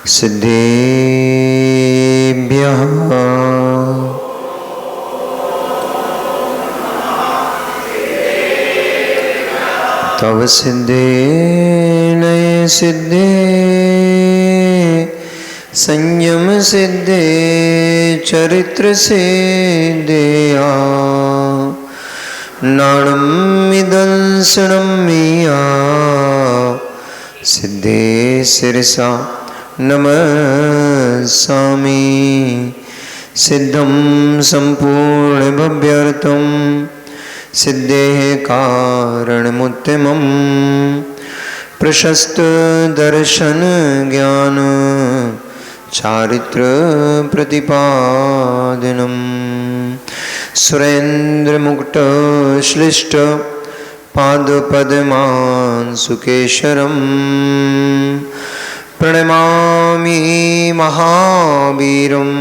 सिद्धेभ्यः तव सिद्धे नये सिद्धे संयम सिद्धे चरित्र सिद्धेया नाणम् इदंसनं मिया सिद्धे शिरसा नमस्सामि सिद्धं सम्पूर्णभव्यर्थं सिद्धेः कारणमुत्तमं प्रशस्त दर्शन ज्ञान चारित्र प्रतिपादनम् सुरेन्द्र मुकुट श्लिष्ट पादपद्मांशुकेशरम् प्रणमामि महावीरं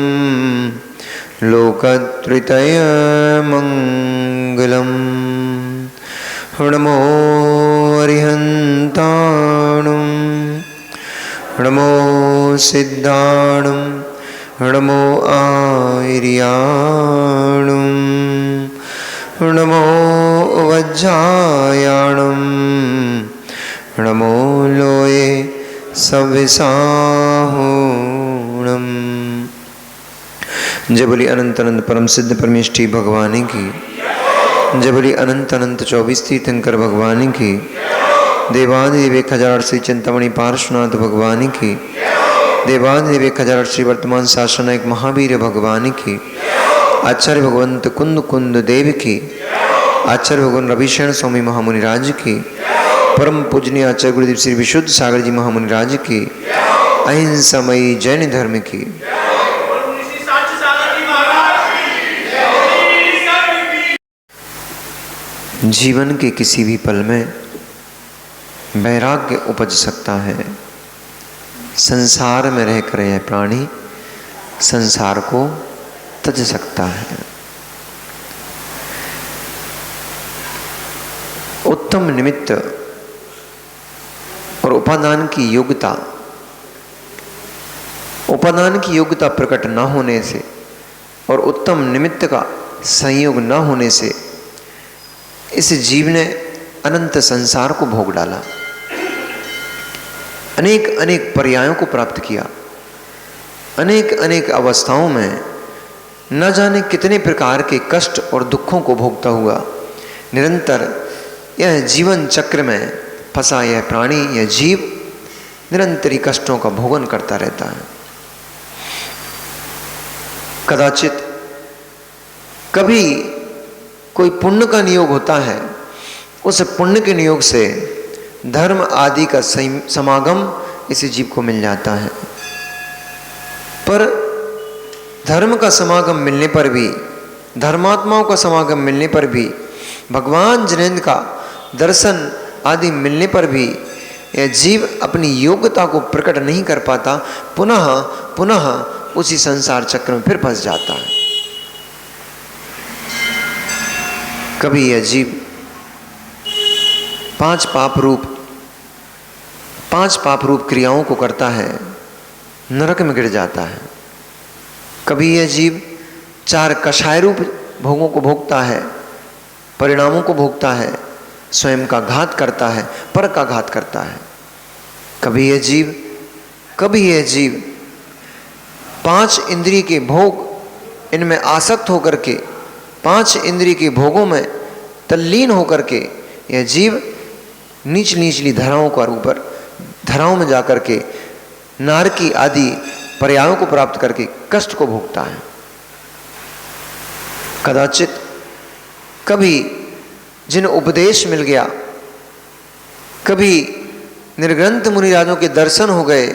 लोकत्रयमङ्गलम् नमो अरिहन्ताणं नमो सिद्धाणं नमो आर्याणं नमो वज्रायाणं नमो लोये सविसाहुणम। जय बोली अनंत अनंत परम सिद्ध परमेष्ठी भगवानी की। जय बोली अनंत अनंत 24 तीर्थंकर भगवानी की। देवाधिदेव 1008 श्री चिंतामणि पार्श्वनाथ भगवानी की। देवाधिदेव 1008 श्री वर्तमान शासन एक महावीर भगवानी की। आचार्य भगवंत कुंद कुंद देव की। आचार्य भगवान रविशरण स्वामी महामुनि राज की। परम पूजनीय आचार्य गुरुदेव श्री विशुद्ध सागर जी महामुनि राज की। अहिंसामयी जैन धर्म की। जीवन के किसी भी पल में वैराग्य उपज सकता है। संसार में रहकर यह प्राणी संसार को तज सकता है। उत्तम निमित्त और उपादान की योग्यता प्रकट न होने से और उत्तम निमित्त का संयोग न होने से इस जीव ने अनंत संसार को भोग डाला। अनेक अनेक पर्यायों को प्राप्त किया। अनेक अनेक अवस्थाओं में न जाने कितने प्रकार के कष्ट और दुखों को भोगता हुआ निरंतर यह जीवन चक्र में फंसा यह प्राणी, यह जीव निरंतर ही कष्टों का भोगन करता रहता है। कदाचित कभी कोई पुण्य का नियोग होता है, उस पुण्य के नियोग से धर्म आदि का समागम इस जीव को मिल जाता है। पर धर्म का समागम मिलने पर भी, धर्मात्माओं का समागम मिलने पर भी, भगवान जिनेंद्र का दर्शन आदि मिलने पर भी यह जीव अपनी योग्यता को प्रकट नहीं कर पाता। पुनः पुनः उसी संसार चक्र में फिर फंस जाता है। कभी यह जीव पांच पाप रूप क्रियाओं को करता है, नरक में गिर जाता है। कभी यह जीव 4 कषाय रूप भोगों को भोगता है, परिणामों को भोगता है, स्वयं का घात करता है, पर का घात करता है। कभी यह जीव 5 इंद्रिय के भोग, इनमें आसक्त होकर के 5 इंद्रिय के भोगों में तल्लीन होकर के यह जीव नीचली धराओं में जाकर के नारकी आदि पर्यायों को प्राप्त करके कष्ट को भोगता है। कदाचित कभी जिन उपदेश मिल गया, कभी निर्ग्रंथ मुनिराजों के दर्शन हो गए,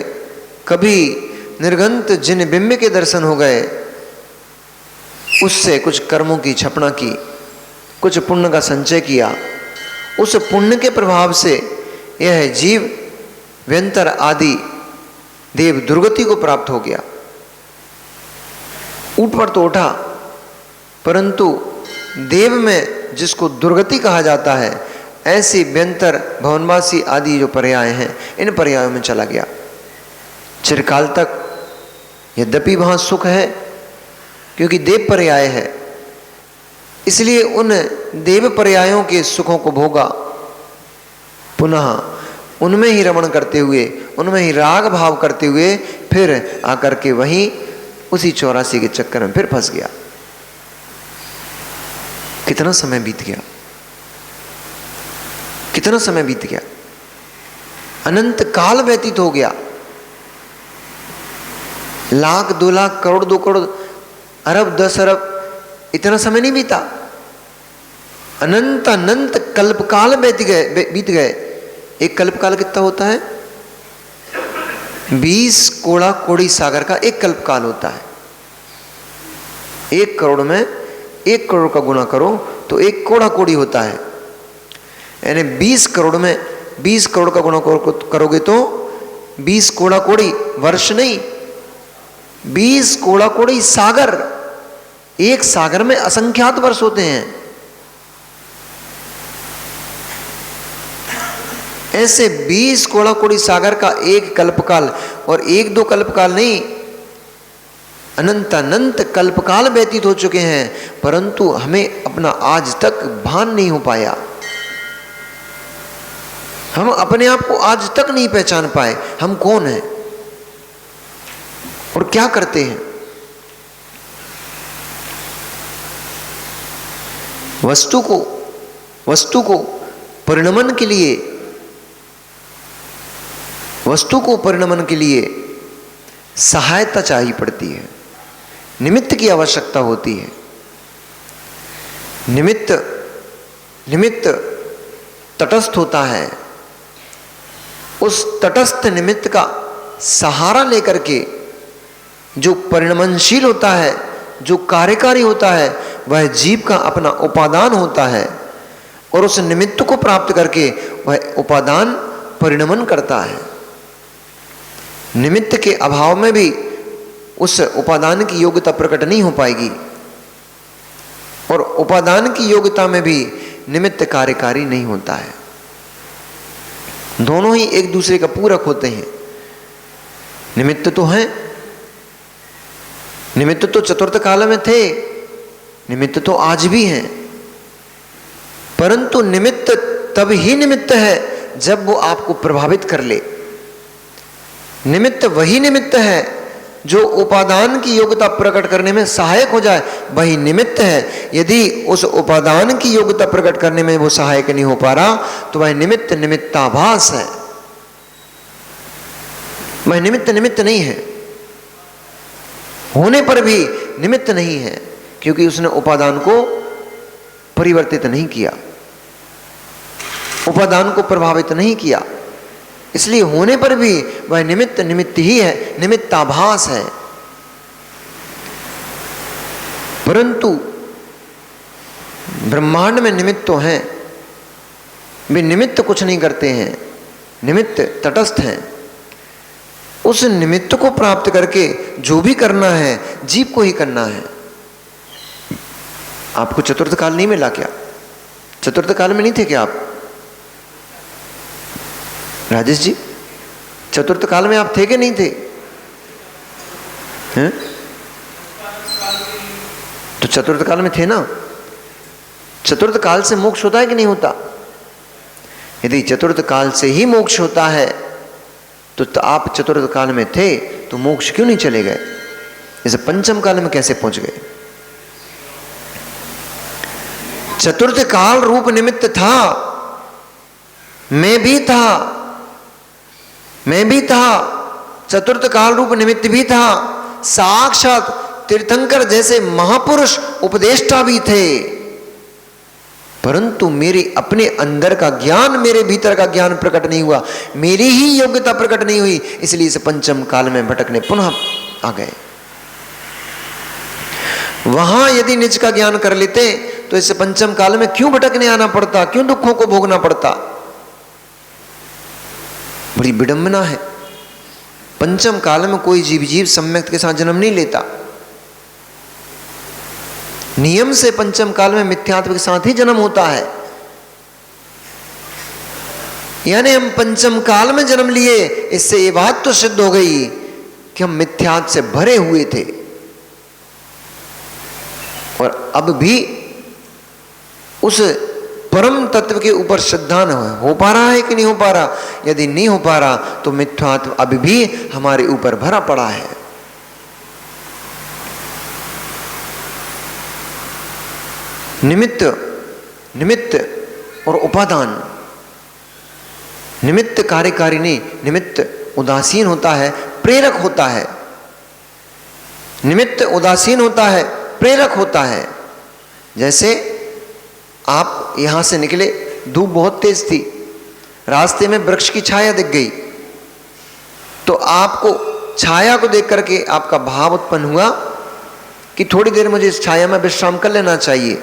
कभी निर्ग्रंथ जिन बिंब के दर्शन हो गए, उससे कुछ कर्मों की छपना की, कुछ पुण्य का संचय किया। उस पुण्य के प्रभाव से यह जीव व्यंतर आदि देव दुर्गति को प्राप्त हो गया। ऊट पर तो उठा, परंतु देव में जिसको दुर्गति कहा जाता है, ऐसी व्यंतर भवनवासी आदि जो पर्याय हैं, इन पर्यायों में चला गया। चिरकाल तक यद्यपि वहां सुख है, क्योंकि देव पर्याय है, इसलिए उन देव पर्यायों के सुखों को भोगा, पुनः उनमें ही रमण करते हुए, उनमें ही राग भाव करते हुए फिर आकर के वहीं उसी 84 के चक्कर में फिर फंस गया। कितना समय बीत गया, कितना समय बीत गया, अनंत काल व्यतीत हो गया। लाख, 2 लाख, करोड़, 2 करोड़, अरब, 10 अरब, इतना समय नहीं बीता। अनंत अनंत कल्पकाल बीत गए। एक कल्पकाल कितना होता है? 20 कोड़ा कोड़ी सागर का एक कल्पकाल होता है। 1 करोड़ में 1 करोड़ का गुना करो तो 1 कोड़ा कोड़ी होता है, यानी 20 करोड़ में 20 करोड़ का गुना करोगे तो 20 कोड़ा कोड़ी वर्ष नहीं, 20 कोड़ा कोड़ी सागर। एक सागर में असंख्यात वर्ष होते हैं। ऐसे 20 कोड़ा कोड़ी सागर का एक कल्पकाल, और 1-2 कल्पकाल नहीं, अनंत अनंत कल्पकाल व्यतीत हो चुके हैं, परंतु हमें अपना आज तक भान नहीं हो पाया। हम अपने आप को आज तक नहीं पहचान पाए, हम कौन हैं और क्या करते हैं। वस्तु को परिणमन के लिए सहायता चाहिए पड़ती है, निमित्त की आवश्यकता होती है। निमित्त तटस्थ होता है। उस तटस्थ निमित्त का सहारा लेकर के जो परिणमनशील होता है, जो कार्यकारी होता है, वह जीव का अपना उपादान होता है, और उस निमित्त को प्राप्त करके वह उपादान परिणमन करता है। निमित्त के अभाव में भी उस उपादान की योग्यता प्रकट नहीं हो पाएगी, और उपादान की योग्यता में भी निमित्त कार्यकारी नहीं होता है। दोनों ही एक दूसरे का पूरक होते हैं। निमित्त तो हैं, निमित्त तो चतुर्थ काल में थे, निमित्त तो आज भी हैं, परंतु निमित्त तब ही निमित्त है जब वो आपको प्रभावित कर ले। निमित्त वही निमित्त है जो उपादान की योग्यता प्रकट करने में सहायक हो जाए, वही निमित्त है। यदि उस उपादान की योग्यता प्रकट करने में वो सहायक नहीं हो पा रहा तो वह निमित्त निमित्ताभास है, वह निमित्त नहीं है। होने पर भी निमित्त नहीं है, क्योंकि उसने उपादान को परिवर्तित नहीं किया, उपादान को प्रभावित नहीं किया, इसलिए होने पर भी वह निमित्त ही है, निमित्ताभास है। परंतु ब्रह्मांड में निमित्त तो हैं, वे निमित्त कुछ नहीं करते हैं, निमित्त तटस्थ हैं। उस निमित्त को प्राप्त करके जो भी करना है जीव को ही करना है। आपको चतुर्थ काल नहीं मिला क्या? चतुर्थ काल में नहीं थे क्या आप राजेश जी? चतुर्थ काल में आप थे कि नहीं थे? हैं? तो चतुर्थ काल में थे ना। चतुर्थ काल से मोक्ष होता है कि नहीं होता? यदि चतुर्थ काल से ही मोक्ष होता है तो आप चतुर्थ काल में थे तो मोक्ष क्यों नहीं चले गए? जैसे पंचम काल में कैसे पहुंच गए? चतुर्थ काल रूप निमित्त था, मैं भी था, चतुर्थ काल रूप निमित्त भी था, साक्षात तीर्थंकर जैसे महापुरुष उपदेष्टा भी थे, परंतु मेरे अपने अंदर का ज्ञान, मेरे भीतर का ज्ञान प्रकट नहीं हुआ, मेरी ही योग्यता प्रकट नहीं हुई, इसलिए इस पंचम काल में भटकने पुनः आ गए। वहां यदि निज का ज्ञान कर लेते तो इस पंचम काल में क्यों भटकने आना पड़ता, क्यों दुखों को भोगना पड़ता? बड़ी विडंबना है। पंचम काल में कोई जीव सम्यक के साथ जन्म नहीं लेता। नियम से पंचम काल में मिथ्यात्व के साथ ही जन्म होता है। यानी हम पंचम काल में जन्म लिए, इससे ये बात तो सिद्ध हो गई कि हम मिथ्यात्व से भरे हुए थे और अब भी उस परम तत्व के ऊपर श्रद्धा न हो पा रहा है कि नहीं हो पा रहा? यदि नहीं हो पा रहा तो मिथ्यात्व अभी भी हमारे ऊपर भरा पड़ा है। निमित्त और उपादान। निमित्त कार्यकारिणी, निमित्त उदासीन होता है, प्रेरक होता है। निमित्त उदासीन होता है, प्रेरक होता है। जैसे आप यहां से निकले, धूप बहुत तेज थी, रास्ते में वृक्ष की छाया दिख गई, तो आपको छाया को देख करके आपका भाव उत्पन्न हुआ कि थोड़ी देर मुझे इस छाया में विश्राम कर लेना चाहिए,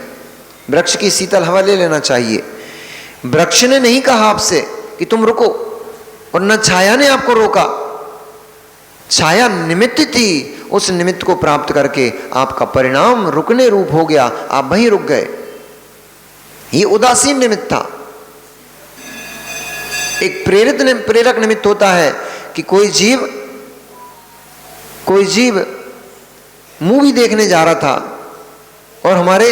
वृक्ष की शीतल हवा ले लेना चाहिए। वृक्ष ने नहीं कहा आपसे कि तुम रुको, और न छाया ने आपको रोका। छाया निमित्त थी, उस निमित्त को प्राप्त करके आपका परिणाम रुकने रूप हो गया, आप वहीं रुक गए। ये उदासीन निमित्त था। एक प्रेरक निमित्त होता है कि कोई जीव मूवी देखने जा रहा था और हमारे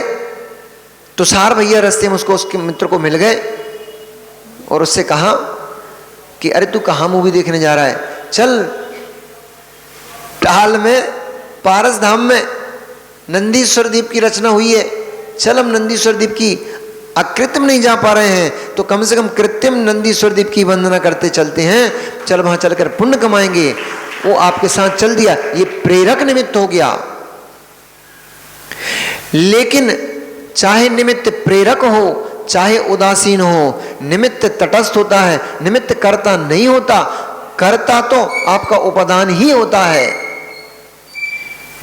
तुषार भैया रास्ते में उसके मित्र को मिल गए और उससे कहा कि अरे तू कहाँ मूवी देखने जा रहा है? चल टाल में पारस धाम में नंदीश्वर द्वीप की रचना हुई है, चल हम नंदीश्वर द्वीप की अकृत्रिम नहीं जा पा रहे हैं तो कम से कम कृत्रिम नंदीश्वर द्वीप की वंदना करते चलते हैं, चल वहां चलकर पुण्य कमाएंगे। वो आपके साथ चल दिया, ये प्रेरक निमित्त हो गया। लेकिन चाहे निमित्त प्रेरक हो चाहे उदासीन हो, निमित्त तटस्थ होता है, निमित्त कर्ता नहीं होता। कर्ता तो आपका उपादान ही होता है।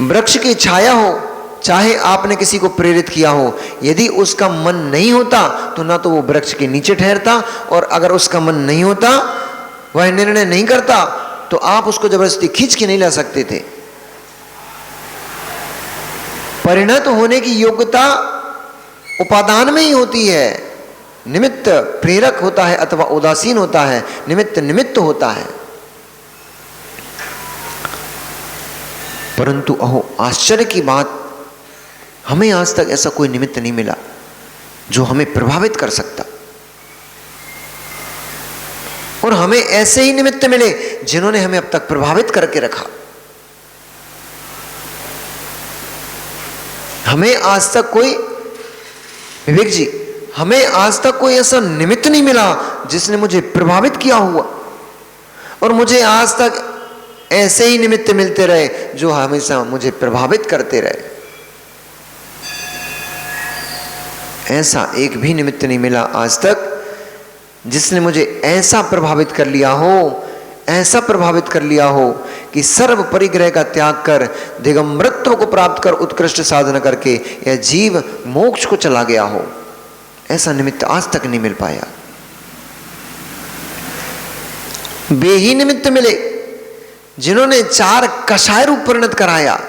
वृक्ष की छाया हो, चाहे आपने किसी को प्रेरित किया हो, यदि उसका मन नहीं होता तो ना तो वो वृक्ष के नीचे ठहरता, और अगर उसका मन नहीं होता, वह निर्णय नहीं करता, तो आप उसको जबरदस्ती खींच के नहीं ला सकते थे। परिणत होने की योग्यता उपादान में ही होती है। निमित्त प्रेरक होता है अथवा उदासीन होता है, निमित्त होता है। परंतु अहो आश्चर्य की बात, हमें आज तक ऐसा कोई निमित्त नहीं मिला जो हमें प्रभावित कर सकता, और हमें ऐसे ही निमित्त मिले जिन्होंने हमें अब तक प्रभावित करके रखा। हमें आज तक कोई, विवेक जी, हमें आज तक कोई ऐसा निमित्त नहीं मिला जिसने मुझे प्रभावित किया हुआ, और मुझे आज तक ऐसे ही निमित्त मिलते रहे जो हमेशा मुझे प्रभावित करते रहे। ऐसा एक भी निमित्त नहीं मिला आज तक जिसने मुझे ऐसा प्रभावित कर लिया हो कि सर्व परिग्रह का त्याग कर दिगंबरत्व को प्राप्त कर उत्कृष्ट साधना करके यह जीव मोक्ष को चला गया हो। ऐसा निमित्त आज तक नहीं मिल पाया। वे ही निमित्त मिले जिन्होंने 4 कषाय रूप परिणत कराया,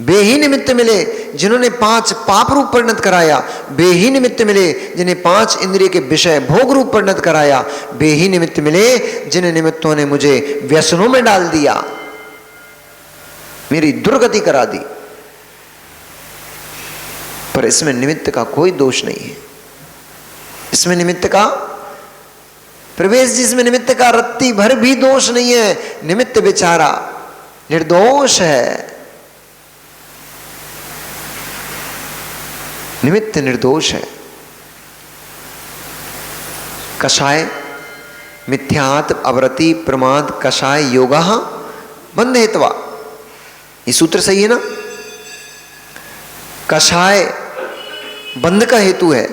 वे ही निमित्त मिले जिन्होंने 5 पाप रूप परिणत कराया, वे ही निमित्त मिले जिन्हें 5 इंद्रिय के विषय भोग रूप परिणत कराया, वे ही निमित्त मिले जिन निमित्तों ने मुझे व्यसनों में डाल दिया, मेरी दुर्गति करा दी। पर इसमें निमित्त का कोई दोष नहीं है। इसमें निमित्त का, प्रवेश जी, इसमें निमित्त का रत्ती भर भी दोष नहीं है। निमित्त बेचारा निर्दोष है, निमित्त निर्दोष है। कषाय मिथ्यात् अवरति प्रमाद कषाय योगा बंध हेतवा, ये सूत्र सही है ना? कषाय बंध का हेतु है,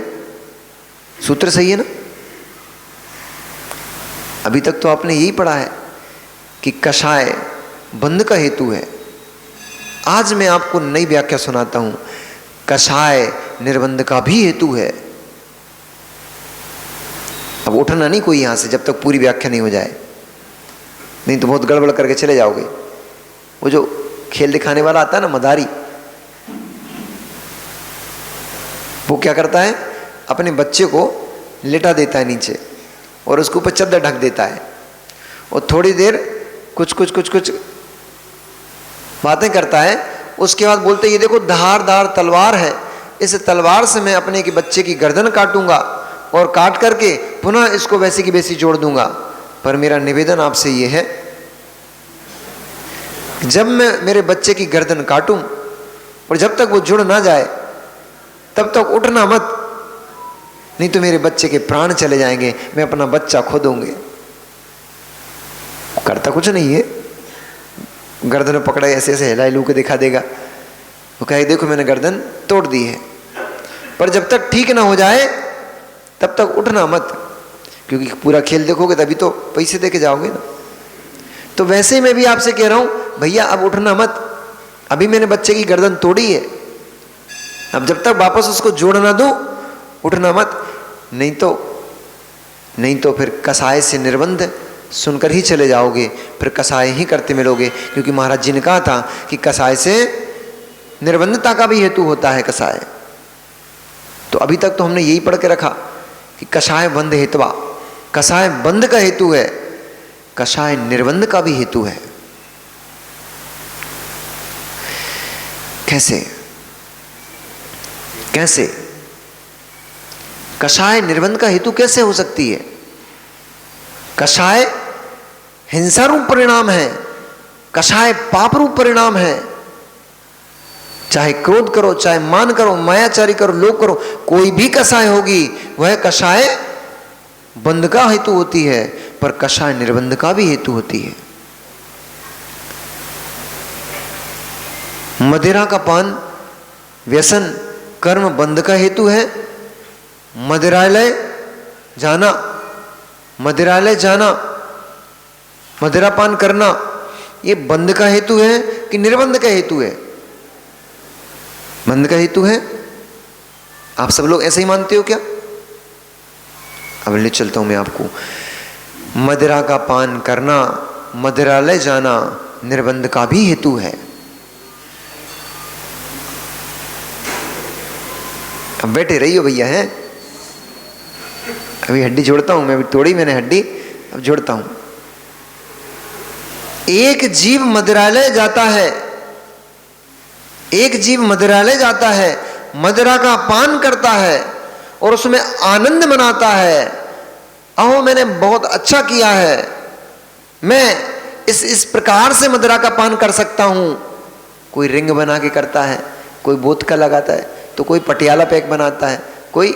सूत्र सही है ना? अभी तक तो आपने यही पढ़ा है कि कषाय बंध का हेतु है। आज मैं आपको नई व्याख्या सुनाता हूं। कषाय निर्बंध का भी हेतु है। अब उठना नहीं कोई यहां से जब तक पूरी व्याख्या नहीं हो जाए, नहीं तो बहुत गड़बड़ करके चले जाओगे। वो जो खेल दिखाने वाला आता है ना, मदारी, वो क्या करता है, अपने बच्चे को लेटा देता है नीचे और उसके ऊपर चादर ढक देता है, और थोड़ी देर कुछ बातें करता है, उसके बाद बोलते ये देखो धारदार तलवार है, इस तलवार से मैं अपने के बच्चे की गर्दन काटूंगा और काट करके पुनः इसको वैसी की वैसी जोड़ दूंगा। पर मेरा निवेदन आपसे ये है, जब मैं मेरे बच्चे की गर्दन काटूं और जब तक वो जुड़ ना जाए तब तक उठना मत, नहीं तो मेरे बच्चे के प्राण चले जाएंगे, मैं अपना बच्चा खो दूंगी। करता कुछ नहीं है, गर्दन पकड़ा ऐसे ऐसे हिला हिलू के दिखा देगा, वो कहे देखो मैंने गर्दन तोड़ दी है। पर जब तक ठीक ना हो जाए तब तक उठना मत, क्योंकि पूरा खेल देखोगे तभी तो पैसे दे के जाओगे ना। तो वैसे ही मैं भी आपसे कह रहा हूं भैया अब उठना मत, अभी मैंने बच्चे की गर्दन तोड़ी है, अब जब तक वापस उसको जोड़ ना दूं उठना मत, नहीं तो फिर कसाय से निर्बंध सुनकर ही चले जाओगे, फिर कसाय ही करते मिलोगे। क्योंकि महाराज जी ने कहा था कि कसाय से निर्बंधता का भी हेतु होता है कसाय। तो अभी तक तो हमने यही पढ़ के रखा कि कसाय बंध हेतवा, कसाय बंध का हेतु है, कसाय निर्बंध का भी हेतु है। कैसे कैसे कसाय निर्बंध का हेतु कैसे हो सकती है? कसाय हिंसा रूप परिणाम है, कसाय पाप रूप परिणाम है। चाहे क्रोध करो, चाहे मान करो, मायाचारी करो, लोभ करो, कोई भी कसाय होगी वह कसाय बंध का हेतु होती है, पर कसाय निर्बंध का भी हेतु होती है। मदिरा का पान व्यसन कर्म बंध का हेतु है। मदिरालय जाना, मदिरालय जाना, मदिरा पान करना, ये बंध का हेतु है कि निर्बंध का हेतु है? बंध का हेतु है। आप सब लोग ऐसे ही मानते हो क्या? अब ले चलता हूं मैं आपको। मदिरा का पान करना, मदिरालय जाना निर्बंध का भी हेतु है। अब बैठे रहियो भैया, हैं अभी हड्डी जोड़ता हूं मैं, अभी तोड़ी मैंने हड्डी, अब जोड़ता हूं। एक जीव मदिरालय जाता है, एक जीव मदिरालय जाता है, मदिरा का पान करता है और उसमें आनंद मनाता है। अहो मैंने बहुत अच्छा किया है, मैं इस प्रकार से मदिरा का पान कर सकता हूं। कोई रिंग बना के करता है, कोई बोतका लगाता है, तो कोई पटियाला पैक बनाता है, कोई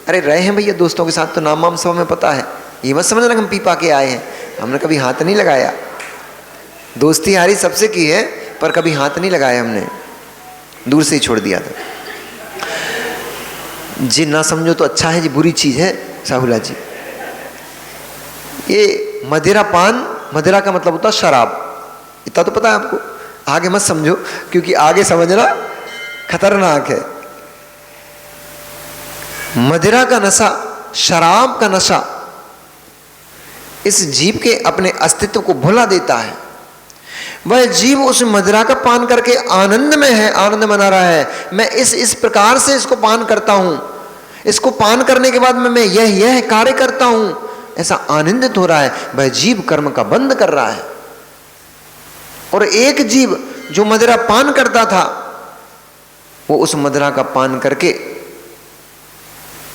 अरे रहे हैं भैया दोस्तों के साथ तो नाम वाम सब में पता है। ये मत समझना हम पी पा के आए हैं, हमने कभी हाथ नहीं लगाया। दोस्ती यारी सबसे की है पर कभी हाथ नहीं लगाया हमने, दूर से ही छोड़ दिया था। जी ना समझो तो अच्छा है, जी बुरी चीज है साहुला जी। ये मदिरा पान, मदिरा का मतलब होता है शराब, इतना तो पता है आपको। आगे मत समझो क्योंकि आगे समझना खतरनाक है। मदिरा का नशा, शराब का नशा इस जीव के अपने अस्तित्व को भुला देता है। वह जीव उस मदिरा का पान करके आनंद में है, आनंद मना रहा है। मैं इस प्रकार से इसको पान करता हूं, इसको पान करने के बाद मैं यह कार्य करता हूं, ऐसा आनंदित हो रहा है। वह जीव कर्म का बंध कर रहा है। और एक जीव जो मदिरा पान करता था, वो उस मदिरा का पान करके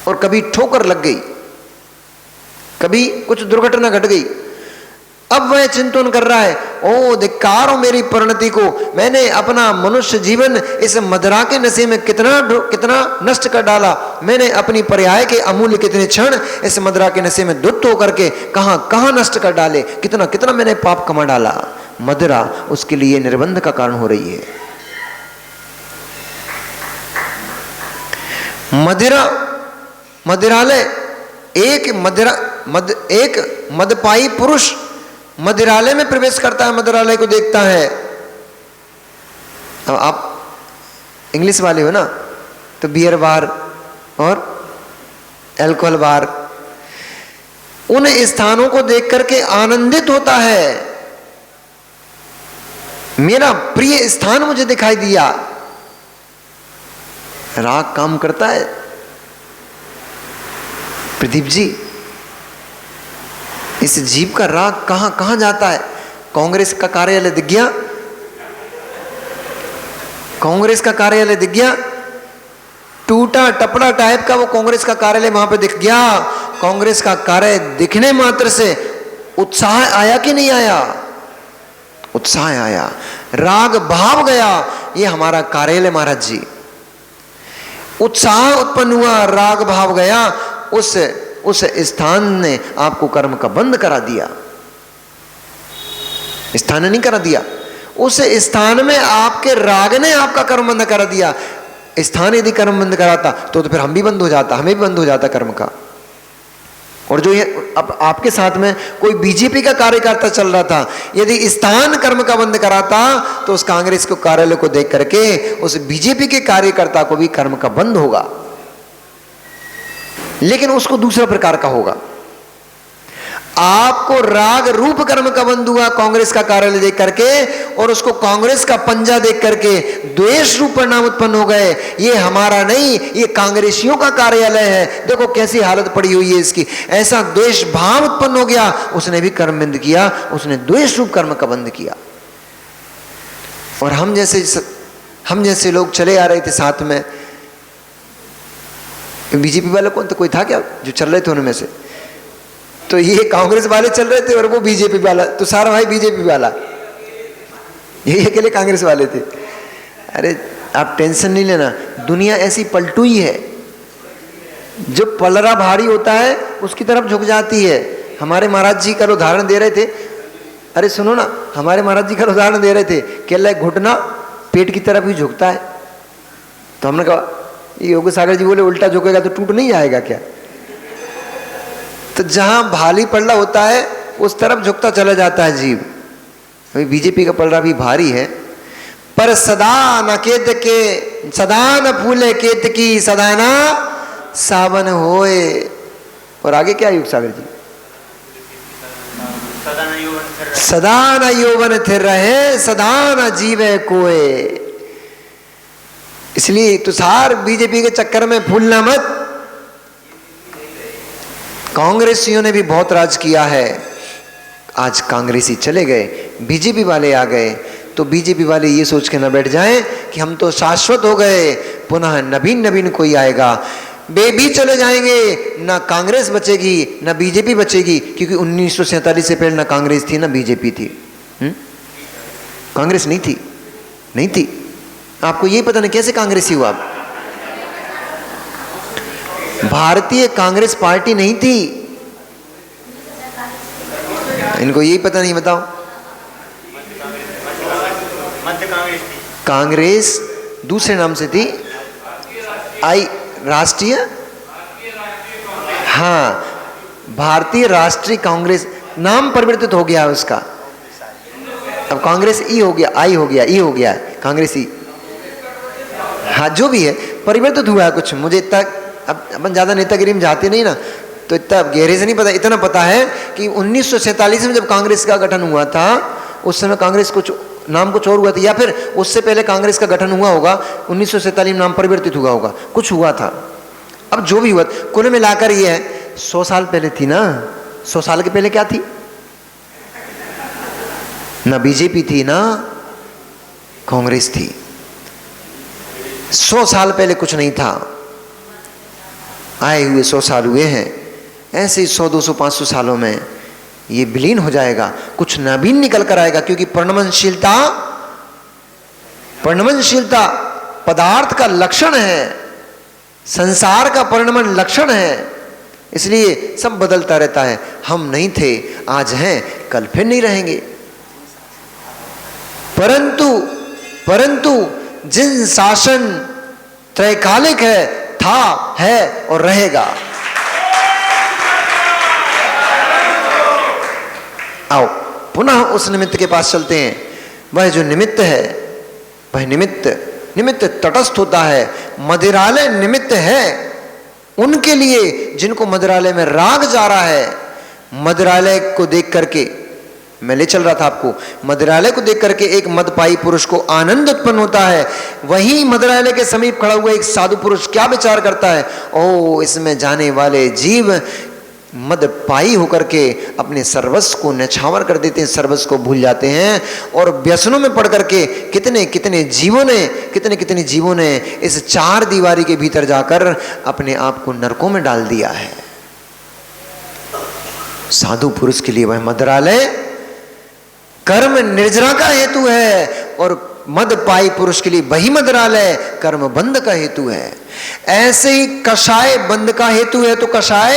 और कभी ठोकर लग गई, कभी कुछ दुर्घटना घट गई, अब वह चिंतन कर रहा है, ओ धिक्कार हो मेरी परिणति को, मैंने अपना मनुष्य जीवन इस मदिरा के नशे में कितना नष्ट कर डाला। मैंने अपनी पर्याय के अमूल्य कितने क्षण इस मदिरा के नशे में धुत होकर के कहां नष्ट कर डाले, कितना मैंने पाप कमा डाला। मदिरा उसके लिए निर्बंध का कारण हो रही है। मदिरालय, एक मदपाई पुरुष मदिरालय में प्रवेश करता है, मदिरालय को देखता है। अब आप इंग्लिश वाले हो ना, तो बियर बार और अल्कोहल बार, उन स्थानों को देख करके आनंदित होता है। मेरा प्रिय स्थान मुझे दिखाई दिया। राग काम करता है प्रदीप जी। इस जीव का राग कहां जाता है? कांग्रेस का कार्यालय दिख गया, कांग्रेस का कार्यालय दिख गया, टूटा टपड़ा टाइप का वो कांग्रेस का कार्यालय वहां पे दिख गया। कांग्रेस का कार्य दिखने मात्र से उत्साह आया कि नहीं आया? उत्साह आया, राग भाव गया, ये हमारा कार्यालय महाराज जी। उत्साह उत्पन्न हुआ, राग भाव गया, उस स्थान ने आपको कर्म का बंद करा दिया। स्थान ने नहीं करा दिया, उस स्थान में आपके राग ने आपका कर्म बंद करा दिया। स्थान यदि कर्म बंद कराता तो फिर हम भी बंद हो जाता, हमें भी बंद हो जाता कर्म का। और जो ये अब आपके साथ में कोई बीजेपी का कार्यकर्ता चल रहा था, यदि स्थान कर्म का बंद कराता तो उस कांग्रेस के कार्यालय को देख करके उस बीजेपी के कार्यकर्ता को भी कर्म का बंद होगा, लेकिन उसको दूसरा प्रकार का होगा। आपको राग रूप कर्म का बंद हुआ कांग्रेस का कार्यालय देख करके, और उसको कांग्रेस का पंजा देख करके द्वेष रूप परिणाम उत्पन्न हो गए। ये हमारा नहीं, ये कांग्रेसियों का कार्यालय है, देखो कैसी हालत पड़ी हुई है इसकी। ऐसा द्वेष भाव उत्पन्न हो गया, उसने भी कर्म बंद किया, उसने द्वेष रूप कर्म का बंद किया। और हम जैसे लोग चले आ रहे थे साथ में, बीजेपी वाले कौन तो कोई था क्या जो चल रहे थे उनमें से? तो ये कांग्रेस वाले चल रहे थे और वो बीजेपी वाला, तो सारा भाई बीजेपी वाला, ये अकेले कांग्रेस वाले थे। अरे आप टेंशन नहीं लेना, दुनिया ऐसी पलटू ही है, जो पलरा भारी होता है उसकी तरफ झुक जाती है। हमारे महाराज जी का उदाहरण दे रहे थे, अरे सुनो ना, हमारे महाराज जी का उदाहरण दे रहे थे, केला घुटना पेट की तरफ ही झुकता है। तो हमने कहा, योग सागर जी बोले उल्टा झुकेगा तो टूट नहीं जाएगा क्या? तो जहां भारी पल्ला होता है उस तरफ झुकता चला जाता है जीव। अभी बीजेपी का पल्ला भी भारी है, पर सदा न केत के, सदा न फूले केत की, सदा न सावन होए। और आगे क्या योग सागर जी? सदा न यौवन थिर रहे, सदा न जीवे कोए। इसलिए तुषार बीजेपी के चक्कर में फूलना मत। कांग्रेसियों ने भी बहुत राज किया है, आज कांग्रेसी चले गए, बीजेपी वाले आ गए, तो बीजेपी वाले ये सोच के न बैठ जाएं कि हम तो शाश्वत हो गए, पुनः नवीन नवीन कोई आएगा। वे भी चले जाएंगे, ना कांग्रेस बचेगी ना बीजेपी बचेगी, क्योंकि 1947 से पहले ना कांग्रेस थी ना बीजेपी थी। कांग्रेस नहीं थी। आपको ये पता नहीं कैसे कांग्रेसी हुआ आप? भारतीय कांग्रेस पार्टी नहीं थी, इनको यही पता नहीं, बताओ। कांग्रेस दूसरे नाम से थी, राष्ट्रीय, हाँ, भारतीय राष्ट्रीय कांग्रेस नाम परिवर्तित हो गया उसका। अब कांग्रेस ई हो गया, आई हो गया, ई हो गया, कांग्रेस ई, हाँ जो भी है परिवर्तित हुआ है कुछ। मुझे इतना, अब अपन ज़्यादा नेतागिरी में जाते नहीं ना, तो इतना गहरे से नहीं पता। इतना पता है कि 1947 में जब कांग्रेस का गठन हुआ था, उस समय कांग्रेस कुछ नाम कुछ और हुआ था, या फिर उससे पहले कांग्रेस का गठन हुआ होगा, 1947 में नाम परिवर्तित हुआ होगा, कुछ हुआ था। अब जो भी हुआ, कुल मिलाकर ये है 100 साल पहले थी ना। 100 साल के पहले क्या थी? ना बीजेपी थी ना कांग्रेस थी। 100 साल पहले कुछ नहीं था, आए हुए 100 साल हुए हैं। ऐसे ही 100, 200, 500 सालों में ये विलीन हो जाएगा, कुछ नवीन निकल कर आएगा, क्योंकि परिणमनशीलता पदार्थ का लक्षण है, संसार का परिणमन लक्षण है। इसलिए सब बदलता रहता है। हम नहीं थे, आज हैं, कल फिर नहीं रहेंगे। परंतु जिन शासन त्रैकालिक है, था, है और रहेगा। आओ पुनः उस निमित्त के पास चलते हैं। वह जो निमित्त है, वह निमित्त तटस्थ होता है। मदिरालय निमित्त है उनके लिए जिनको मदिरालय में राग जा रहा है। मदिरालय को देख करके, मैं ले चल रहा था आपको, मदिरालय को देख करके एक मदपाई पुरुष को आनंद उत्पन्न होता है। वहीं मदिरालय के समीप खड़ा हुआ एक साधु पुरुष क्या विचार करता है? ओ, इसमें जाने वाले जीव मदपाई होकर के अपने सर्वस्व को न्यछावर कर देते हैं, सर्वस्व को भूल जाते हैं और व्यसनों में पड़ करके कितने कितने जीवों ने इस चार दीवारी के भीतर जाकर अपने आप को नरकों में डाल दिया है। साधु पुरुष के लिए वह मदरालय कर्म निर्जरा का हेतु है और मदपाई पुरुष के लिए वही मदरालय कर्म बंध का हेतु है। ऐसे ही कषाय बंध का हेतु है तो कषाय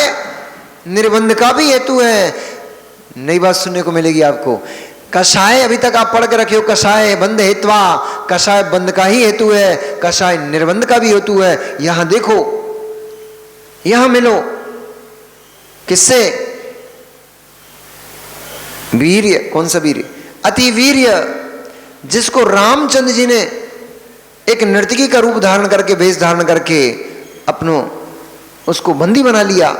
निर्बंध का भी हेतु है। नई बात सुनने को मिलेगी आपको। कषाय अभी तक आप पढ़ के रखे हो, कषाय बंध हेत्वा, कषाय बंध का ही हेतु है, कषाय निर्बंध का भी हेतु है। यहां देखो, यहां मिलो किससे? वीर्य। कौन सा वीर्य? अति वीर्य, जिसको रामचंद्र जी ने एक नर्तकी का रूप धारण करके, वेश धारण करके अपनों उसको बंदी बना लिया,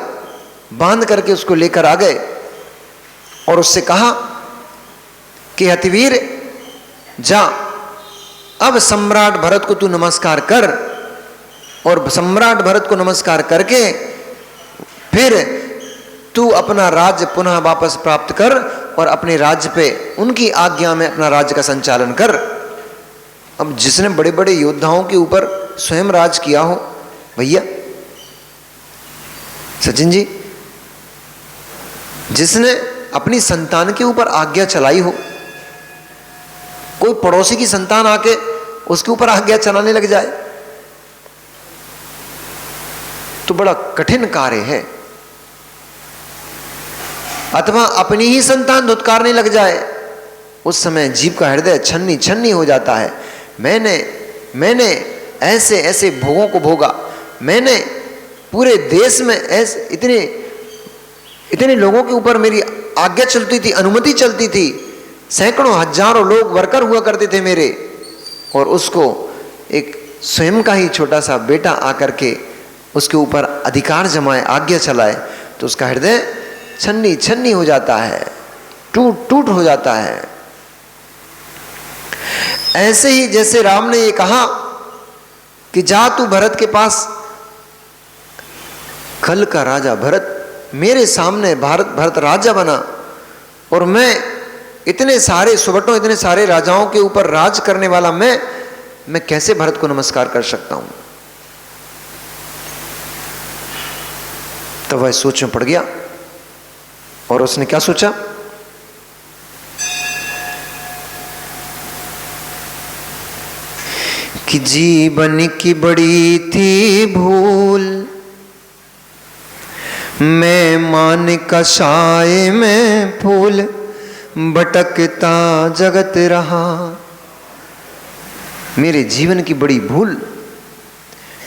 बांध करके उसको लेकर आ गए और उससे कहा कि अतिवीर जा, अब सम्राट भरत को तू नमस्कार कर और सम्राट भरत को नमस्कार करके फिर तू अपना राज्य पुनः वापस प्राप्त कर और अपने राज्य पे उनकी आज्ञा में अपना राज्य का संचालन कर। अब जिसने बड़े बड़े योद्धाओं के ऊपर स्वयं राज किया हो, भैया सचिन जी, जिसने अपनी संतान के ऊपर आज्ञा चलाई हो, कोई पड़ोसी की संतान आके उसके ऊपर आज्ञा चलाने लग जाए तो बड़ा कठिन कार्य है। अथवा अपनी ही संतान धुतकारने लग जाए, उस समय जीव का हृदय छन्नी छन्नी हो जाता है। मैंने ऐसे ऐसे भोगों को भोगा, मैंने पूरे देश में ऐसे इतने लोगों के ऊपर मेरी आज्ञा चलती थी, अनुमति चलती थी, सैकड़ों हजारों लोग वर्कर हुआ करते थे मेरे, और उसको एक स्वयं का ही छोटा सा बेटा आकर के उसके ऊपर अधिकार जमाए, आज्ञा चलाए, तो उसका हृदय छन्नी छन्नी हो जाता है, टूट टूट हो जाता है। ऐसे ही जैसे राम ने ये कहा कि जा तू भरत के पास, खल का राजा भरत मेरे सामने भरत राजा बना और मैं इतने सारे सुबटों, इतने सारे राजाओं के ऊपर राज करने वाला मैं कैसे भरत को नमस्कार कर सकता हूं? तो वह सोच में पड़ गया और उसने क्या सोचा कि जीवन की बड़ी थी भूल, मैं मान कषाय में फूल भटकता जगत रहा। मेरे जीवन की बड़ी भूल,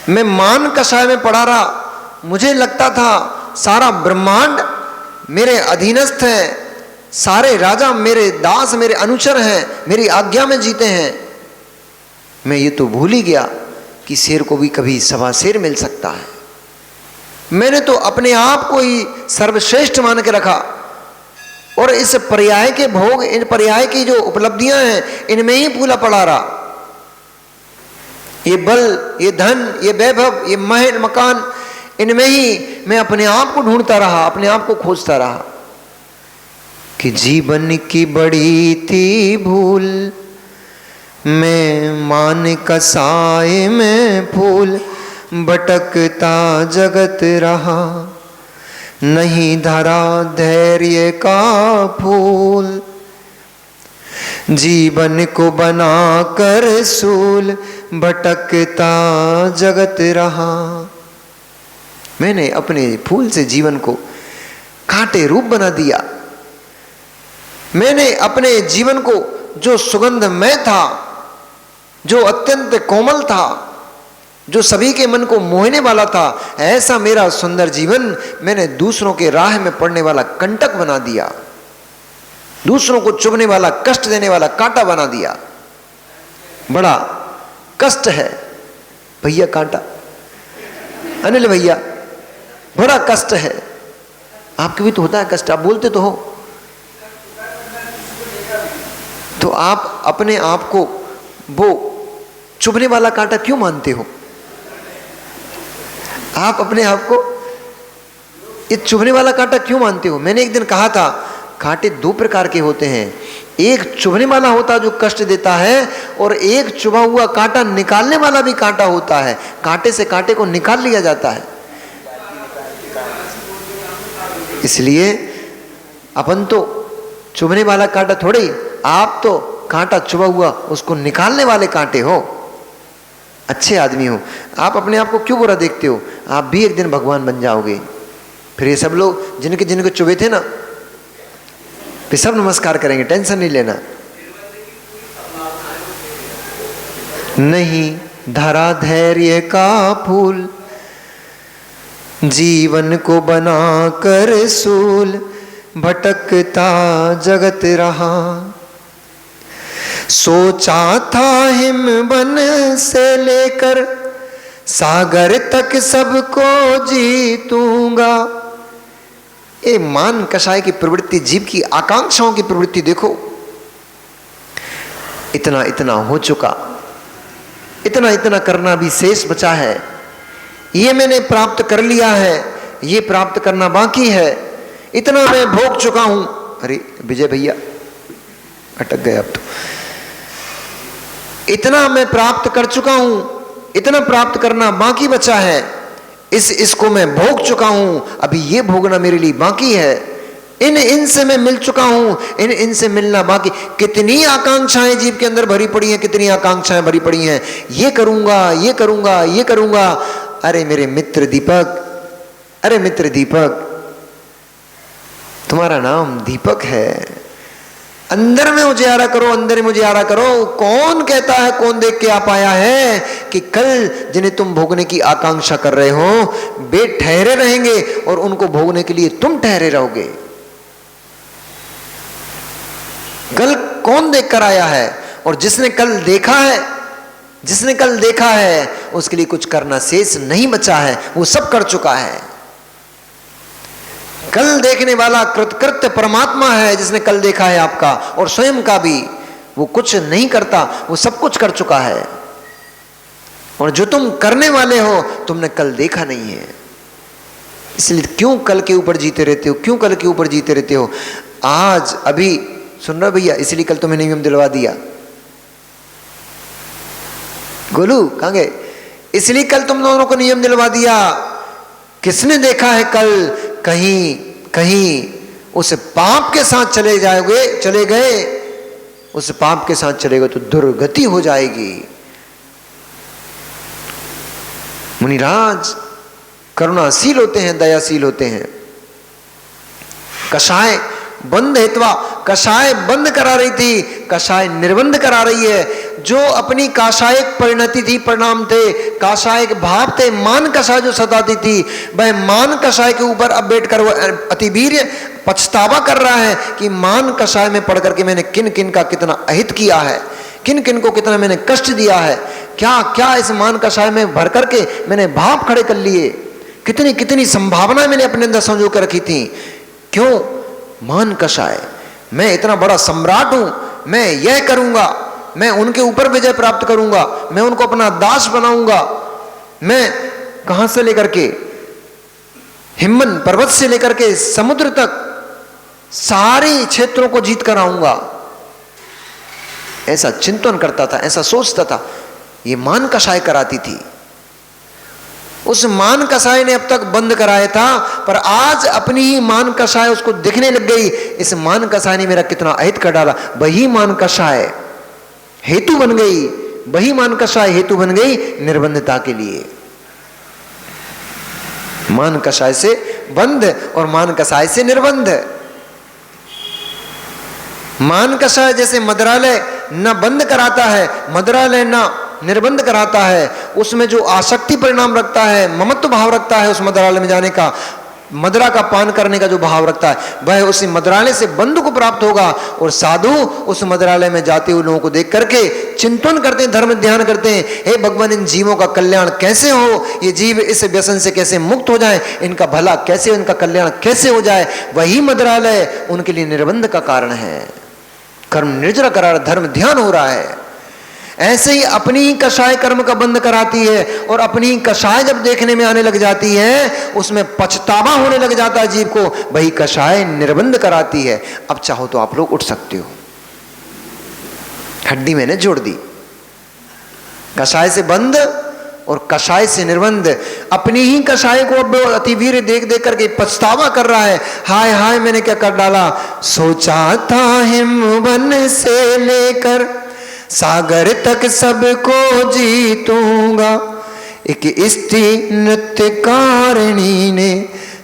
मैं मान कषाय में पड़ा रहा। मुझे लगता था सारा ब्रह्मांड मेरे अधीनस्थ है, सारे राजा मेरे दास, मेरे अनुचर हैं, मेरी आज्ञा में जीते हैं। मैं ये तो भूल ही गया कि शेर को भी कभी सवा शेर मिल सकता है। मैंने तो अपने आप को ही सर्वश्रेष्ठ मान के रखा और इस पर्याय के भोग, इन पर्याय की जो उपलब्धियां हैं, इनमें ही भूला पड़ा रहा। ये बल, ये धन, ये वैभव, ये महल मकान, इनमें ही मैं अपने आप को ढूंढता रहा, अपने आप को खोजता रहा कि जीवन की बड़ी थी भूल, मैं मान कसाए में फूल भटकता जगत रहा, नहीं धरा धैर्य का फूल, जीवन को बना कर सूल भटकता जगत रहा। मैंने अपने फूल से जीवन को कांटे रूप बना दिया। मैंने अपने जीवन को जो सुगंधमय था, जो अत्यंत कोमल था, जो सभी के मन को मोहने वाला था, ऐसा मेरा सुंदर जीवन मैंने दूसरों के राह में पड़ने वाला कंटक बना दिया, दूसरों को चुभने वाला, कष्ट देने वाला कांटा बना दिया। बड़ा कष्ट है भैया कांटा, अनिल भैया, बड़ा कष्ट है। आपके भी तो होता है कष्ट, आप बोलते तो हो। तो आप अपने आप को वो चुभने वाला कांटा क्यों मानते हो? आप अपने आप को ये चुभने वाला कांटा क्यों मानते हो? मैंने एक दिन कहा था कांटे दो प्रकार के होते हैं, एक चुभने वाला होता है जो कष्ट देता है, और एक चुभा हुआ कांटा निकालने वाला भी कांटा होता है। कांटे से कांटे को निकाल लिया जाता है। इसलिए अपन तो चुभने वाला कांटा थोड़ी, आप तो कांटा चुभा हुआ उसको निकालने वाले कांटे हो, अच्छे आदमी हो। आप अपने आप को क्यों बुरा देखते हो? आप भी एक दिन भगवान बन जाओगे। फिर ये सब लोग जिनके जिनके चुभे थे ना, वे सब नमस्कार करेंगे, टेंशन नहीं लेना। नहीं धरा धैर्य का फूल, जीवन को बना कर सूल, भटकता जगत रहा। सोचा था हिम बन से लेकर सागर तक सबको जीतूंगा। ये मान कषाय की प्रवृत्ति, जीव की आकांक्षाओं की प्रवृत्ति देखो। इतना इतना हो चुका, इतना इतना करना भी शेष बचा है। ये मैंने प्राप्त कर लिया है, ये प्राप्त करना बाकी है। इतना मैं भोग चुका हूं। अरे विजय भैया अटक गए अब तो। इतना मैं प्राप्त कर चुका हूं, इतना प्राप्त करना बाकी बचा है। इसको मैं भोग चुका हूं, अभी ये भोगना मेरे लिए बाकी है। इनसे मैं मिल चुका हूं, इनसे मिलना बाकी। कितनी आकांक्षाएं जीव के अंदर भरी पड़ी हैं, कितनी आकांक्षाएं भरी पड़ी हैं। ये करूंगा, ये करूंगा, ये करूंगा। अरे मेरे मित्र दीपक, अरे मित्र दीपक, तुम्हारा नाम दीपक है। अंदर में उजियारा करो, अंदर में उजियारा करो। कौन कहता है, कौन देख के आप आया है कि कल जिन्हें तुम भोगने की आकांक्षा कर रहे हो वे ठहरे रहेंगे और उनको भोगने के लिए तुम ठहरे रहोगे? कल कौन देख कर आया है? और जिसने कल देखा है, जिसने कल देखा है उसके लिए कुछ करना शेष नहीं बचा है, वो सब कर चुका है। कल देखने वाला कृतकृत्य परमात्मा है, जिसने कल देखा है आपका और स्वयं का भी। वो कुछ नहीं करता, वो सब कुछ कर चुका है। और जो तुम करने वाले हो तुमने कल देखा नहीं है, इसलिए क्यों कल के ऊपर जीते रहते हो? क्यों कल के ऊपर जीते रहते हो? आज अभी सुन रहे भैया, इसलिए कल तुम्हें नियम दिलवा दिया। गोलू कहां गए? इसलिए कल तुम दोनों को नियम दिलवा दिया। किसने देखा है कल? कहीं कहीं उस पाप के साथ चले जाओगे, चले गए, उस पाप के साथ चले गए तो दुर्गति हो जाएगी। मुनिराज करुणाशील होते हैं, दयाशील होते हैं। कषाय बंद हेतवा, कषाय बंद करा रही थी, कषाय निर्बंध करा रही है। जो अपनी काषायिक परिणति थी, परिणाम थे, काषायिक भाव थे, मान कषाय जो सताती थी, वह मान कषाय के ऊपर अब बैठकर वह अतिवीर्य पछतावा कर रहा है कि मान कषाय में पढ़ करके मैंने किन किन का कितना अहित किया है, किन किन को कितना मैंने कष्ट दिया है। क्या क्या इस मान कषाय में भर करके मैंने भाव खड़े कर लिए, कितनी कितनी संभावनाएं मैंने अपने अंदर संजो कर रखी थी। क्यों? मान कषाय, मैं इतना बड़ा सम्राट हूं, मैं यह करूंगा, मैं उनके ऊपर विजय प्राप्त करूंगा, मैं उनको अपना दास बनाऊंगा, मैं कहां से लेकर के हिमवन पर्वत से लेकर के समुद्र तक सारे क्षेत्रों को जीत कर आऊंगा। ऐसा चिंतन करता था, ऐसा सोचता था। ये मान कषाय कराती थी। उस मान कषाय ने अब तक बंद कराया था, पर आज अपनी ही मान कषाय उसको दिखने लग गई। इस मान कषाय ने मेरा कितना अहित कर डाला। वही मान कषाय हेतु बन गई, वही मान कषाय हेतु बन गई निर्बंधता के लिए। मान कषाय से बंध और मान कषाय से निर्बंध। मान कषाय जैसे मदरालय न बंद कराता है, मदरालय न निर्बंध कराता है। उसमें जो आसक्ति परिणाम रखता है, ममत्व भाव रखता है, उस मदरालय में जाने का, मदरा का पान करने का जो भाव रखता है, वह उसी मदरालय से बंधु को प्राप्त होगा। और साधु उस मदरालय में जाते हुए लोगों को देख करके चिंतन करते हैं, धर्म ध्यान करते हैं, हे भगवान इन जीवों का कल्याण कैसे हो, ये जीव इस व्यसन से कैसे मुक्त हो जाए, इनका भला कैसे, इनका कल्याण कैसे हो जाए। वही मदरालय उनके लिए निर्बंध का कारण है। कर्म निर्जरा करार धर्म ध्यान हो रहा है। ऐसे ही अपनी ही कषाय कर्म का बंद कराती है, और अपनी ही कषाय जब देखने में आने लग जाती है उसमें पछतावा होने लग जाता है जीव को, वही कषाय निर्बंध कराती है। अब चाहो तो आप लोग उठ सकते हो, हड्डी मैंने जोड़ दी, कषाय से बंद और कषाय से निर्बंध। अपनी ही कषाय को अब अतिवीर देख देख करके पछतावा कर रहा है, हाय हाय मैंने क्या कर डाला। सोचा था हिमवन से लेकर सागर तक सबको जीतूंगा, एक स्त्री नृत्यकारिणी ने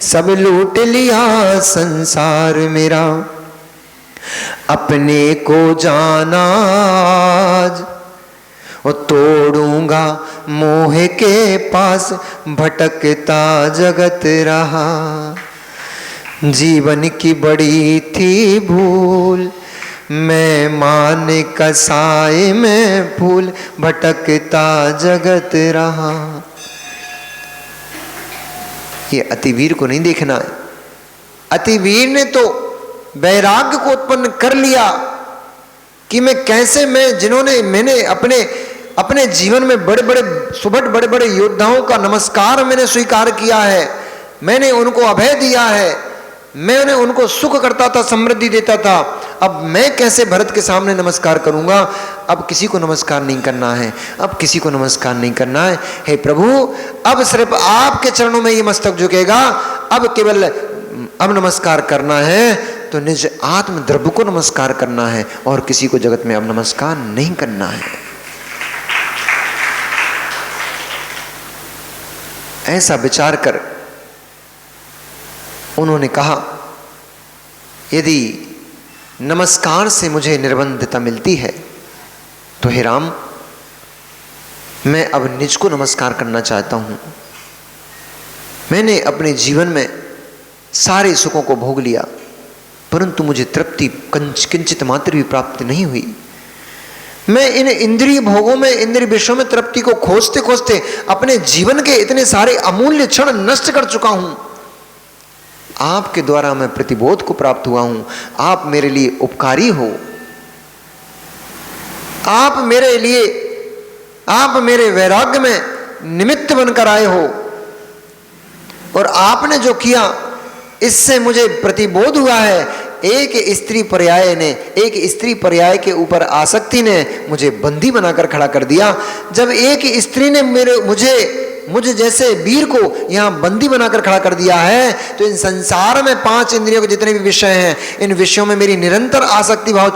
सब लूट लिया संसार मेरा। अपने को जाना आज और तोड़ूंगा मोह के पास, भटकता जगत रहा। जीवन की बड़ी थी भूल, मैं मान कसाई में फूल, भटकता जगत रहा। ये अतिवीर को नहीं देखना है। अतिवीर ने तो वैराग्य को उत्पन्न कर लिया कि मैं कैसे, मैंने अपने जीवन में बड़े बड़े सुबह बड़े बड़े योद्धाओं का नमस्कार मैंने स्वीकार किया है, मैंने उनको अभय दिया है, मैंने उनको सुख करता था, समृद्धि देता था। अब मैं कैसे भरत के सामने नमस्कार करूंगा। अब किसी को नमस्कार नहीं करना है, अब किसी को नमस्कार नहीं करना है। हे प्रभु, अब सिर्फ आपके चरणों में ये मस्तक झुकेगा। अब केवल अब नमस्कार करना है तो निज आत्म द्रव्य को नमस्कार करना है, और किसी को जगत में अब नमस्कार नहीं करना है। ऐसा विचार कर उन्होंने कहा, यदि नमस्कार से मुझे निर्बंधता मिलती है तो हे राम, मैं अब निज को नमस्कार करना चाहता हूं। मैंने अपने जीवन में सारे सुखों को भोग लिया, परंतु मुझे तृप्ति किंचित मात्र भी प्राप्त नहीं हुई। मैं इन इंद्रिय भोगों में, इंद्रिय विषयों में तृप्ति को खोजते खोजते अपने जीवन के इतने सारे अमूल्य क्षण नष्ट कर चुका हूं। आपके द्वारा मैं प्रतिबोध को प्राप्त हुआ हूं। आप मेरे लिए उपकारी हो, आप मेरे वैराग्य में निमित्त बनकर आए हो, और आपने जो किया इससे मुझे प्रतिबोध हुआ है। एक स्त्री पर्याय के ऊपर आसक्ति ने मुझे बंदी बनाकर खड़ा कर दिया। जब एक स्त्री ने मुझे जैसे वीर को यहाँ बंदी बनाकर खड़ा कर दिया है, तो इन संसार में 5 इंद्रियों के जितने भी विषय हैं, इन विषयों में मेरी निरंतर आसक्ति भाव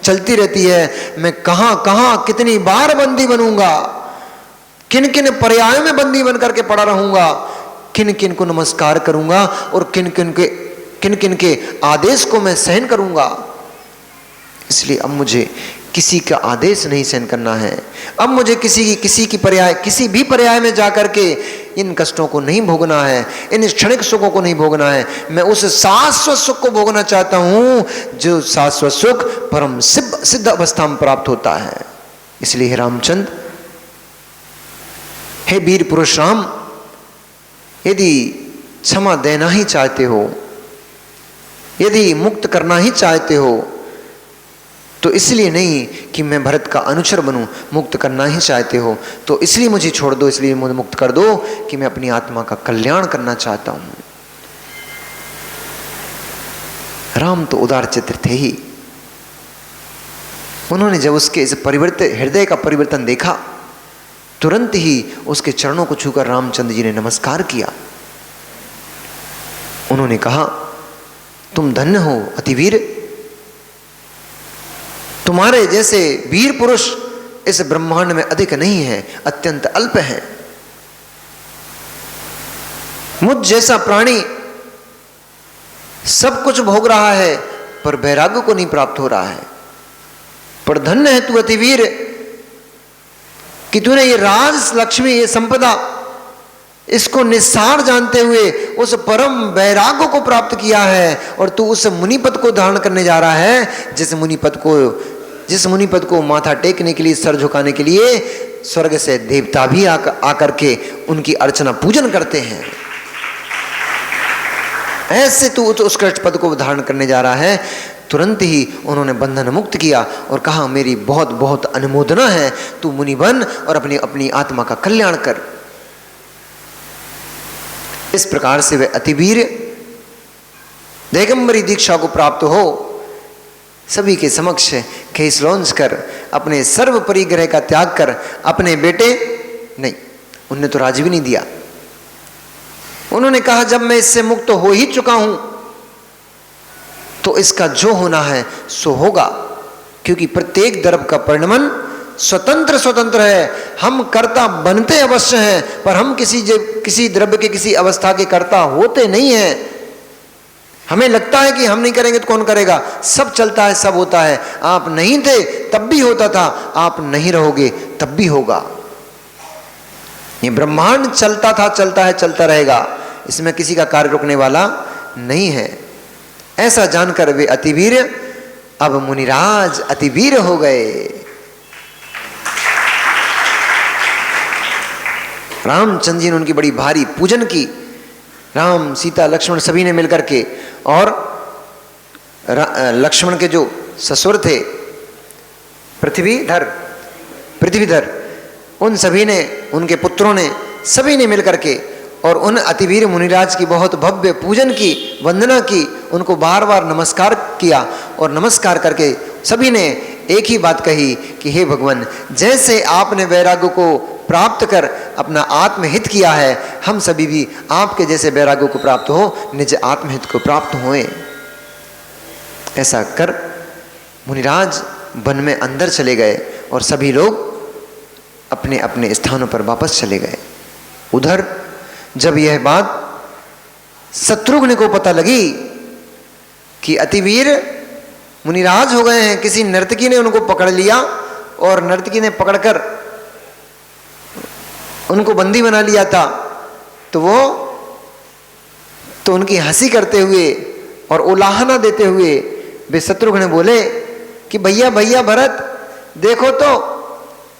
चलती रहती है। मैं कहाँ कितनी बार बंदी बनूंगा, किन किन पर्यायों में बंदी बन करके पड़ा रहूंगा, किन किन को नमस्कार करूंगा, और किन किन के आदेश को मैं सहन करूंगा। इसलिए अब मुझे किसी का आदेश नहीं सहन करना है। अब मुझे किसी भी पर्याय में जाकर के इन कष्टों को नहीं भोगना है, इन क्षणिक सुखों को नहीं भोगना है। मैं उस शाश्वत सुख को भोगना चाहता हूं जो शाश्वत सुख परम सिद्ध अवस्था में प्राप्त होता है। इसलिए हे रामचंद्र, हे वीर पुरुष राम, यदि क्षमा देना ही चाहते हो, यदि मुक्त करना ही चाहते हो, तो इसलिए नहीं कि मैं भरत का अनुचर बनूं, मुक्त करना ही चाहते हो तो इसलिए मुझे छोड़ दो, इसलिए मुझे मुक्त कर दो कि मैं अपनी आत्मा का कल्याण करना चाहता हूं। राम तो उदार चित्र थे ही। उन्होंने जब उसके इस हृदय का परिवर्तन देखा, तुरंत ही उसके चरणों को छूकर रामचंद्र जी ने नमस्कार किया। उन्होंने कहा, तुम धन्य हो अतिवीर, तुम्हारे जैसे वीर पुरुष इस ब्रह्मांड में अधिक नहीं है, अत्यंत अल्प है। मुझ जैसा प्राणी सब कुछ भोग रहा है पर वैराग्य को नहीं प्राप्त हो रहा है। पर धन्य है तू अतिवीर कि तूने ये राज लक्ष्मी, ये संपदा, इसको निस्सार जानते हुए उस परम वैराग्य को प्राप्त किया है, और तू उस मुनिपद को धारण करने जा रहा है जिस मुनिपद को माथा टेकने के लिए, सर झुकाने के लिए स्वर्ग से देवता भी आकर के उनकी अर्चना पूजन करते हैं। ऐसे तू उस उत्कृष्ट पद को धारण करने जा रहा है। तुरंत ही उन्होंने बंधन मुक्त किया और कहा, मेरी बहुत बहुत अनुमोदना है, तू मुनि बन और अपनी अपनी आत्मा का कल्याण कर। इस प्रकार से वे अतिवीर दिगंबरी दीक्षा को प्राप्त हो सभी के समक्ष केस लॉन्च कर अपने सर्व परिग्रह का त्याग कर अपने बेटे, नहीं, उनने तो राज भी नहीं दिया। उन्होंने कहा, जब मैं इससे मुक्त हो ही चुका हूं तो इसका जो होना है सो होगा, क्योंकि प्रत्येक द्रव्य का परिणमन स्वतंत्र स्वतंत्र है। हम कर्ता बनते अवश्य हैं, पर हम किसी द्रव्य के किसी अवस्था के कर्ता होते नहीं हैं। हमें लगता है कि हम नहीं करेंगे तो कौन करेगा, सब चलता है, सब होता है। आप नहीं थे तब भी होता था, आप नहीं रहोगे तब भी होगा। ये ब्रह्मांड चलता था, चलता है, चलता रहेगा, इसमें किसी का कार्य रुकने वाला नहीं है। ऐसा जानकर वे अतिवीर अब मुनिराज अतिवीर हो गए। रामचंद्र जी ने उनकी बड़ी भारी पूजन की। राम, सीता, लक्ष्मण सभी ने मिलकर के, और लक्ष्मण के जो ससुर थे पृथ्वीधर, उन सभी ने, उनके पुत्रों ने, सभी ने मिलकर के और उन अतिवीर मुनिराज की बहुत भव्य पूजन की, वंदना की, उनको बार बार नमस्कार किया। और नमस्कार करके सभी ने एक ही बात कही कि हे भगवान, जैसे आपने वैराग्य को प्राप्त कर अपना आत्महित किया है, हम सभी भी आपके जैसे वैराग्य को प्राप्त हो, निज आत्महित को प्राप्त होएं। ऐसा कर मुनिराज वन में अंदर चले गए और सभी लोग अपने अपने स्थानों पर वापस चले गए। उधर जब यह बात शत्रुघ्न को पता लगी कि अतिवीर मुनिराज हो गए हैं, किसी नर्तकी ने उनको पकड़ लिया और नर्तकी ने पकड़कर उनको बंदी बना लिया था, तो उनकी हंसी करते हुए और उलाहना देते हुए वे शत्रुघ्न बोले कि भैया भैया भरत, देखो तो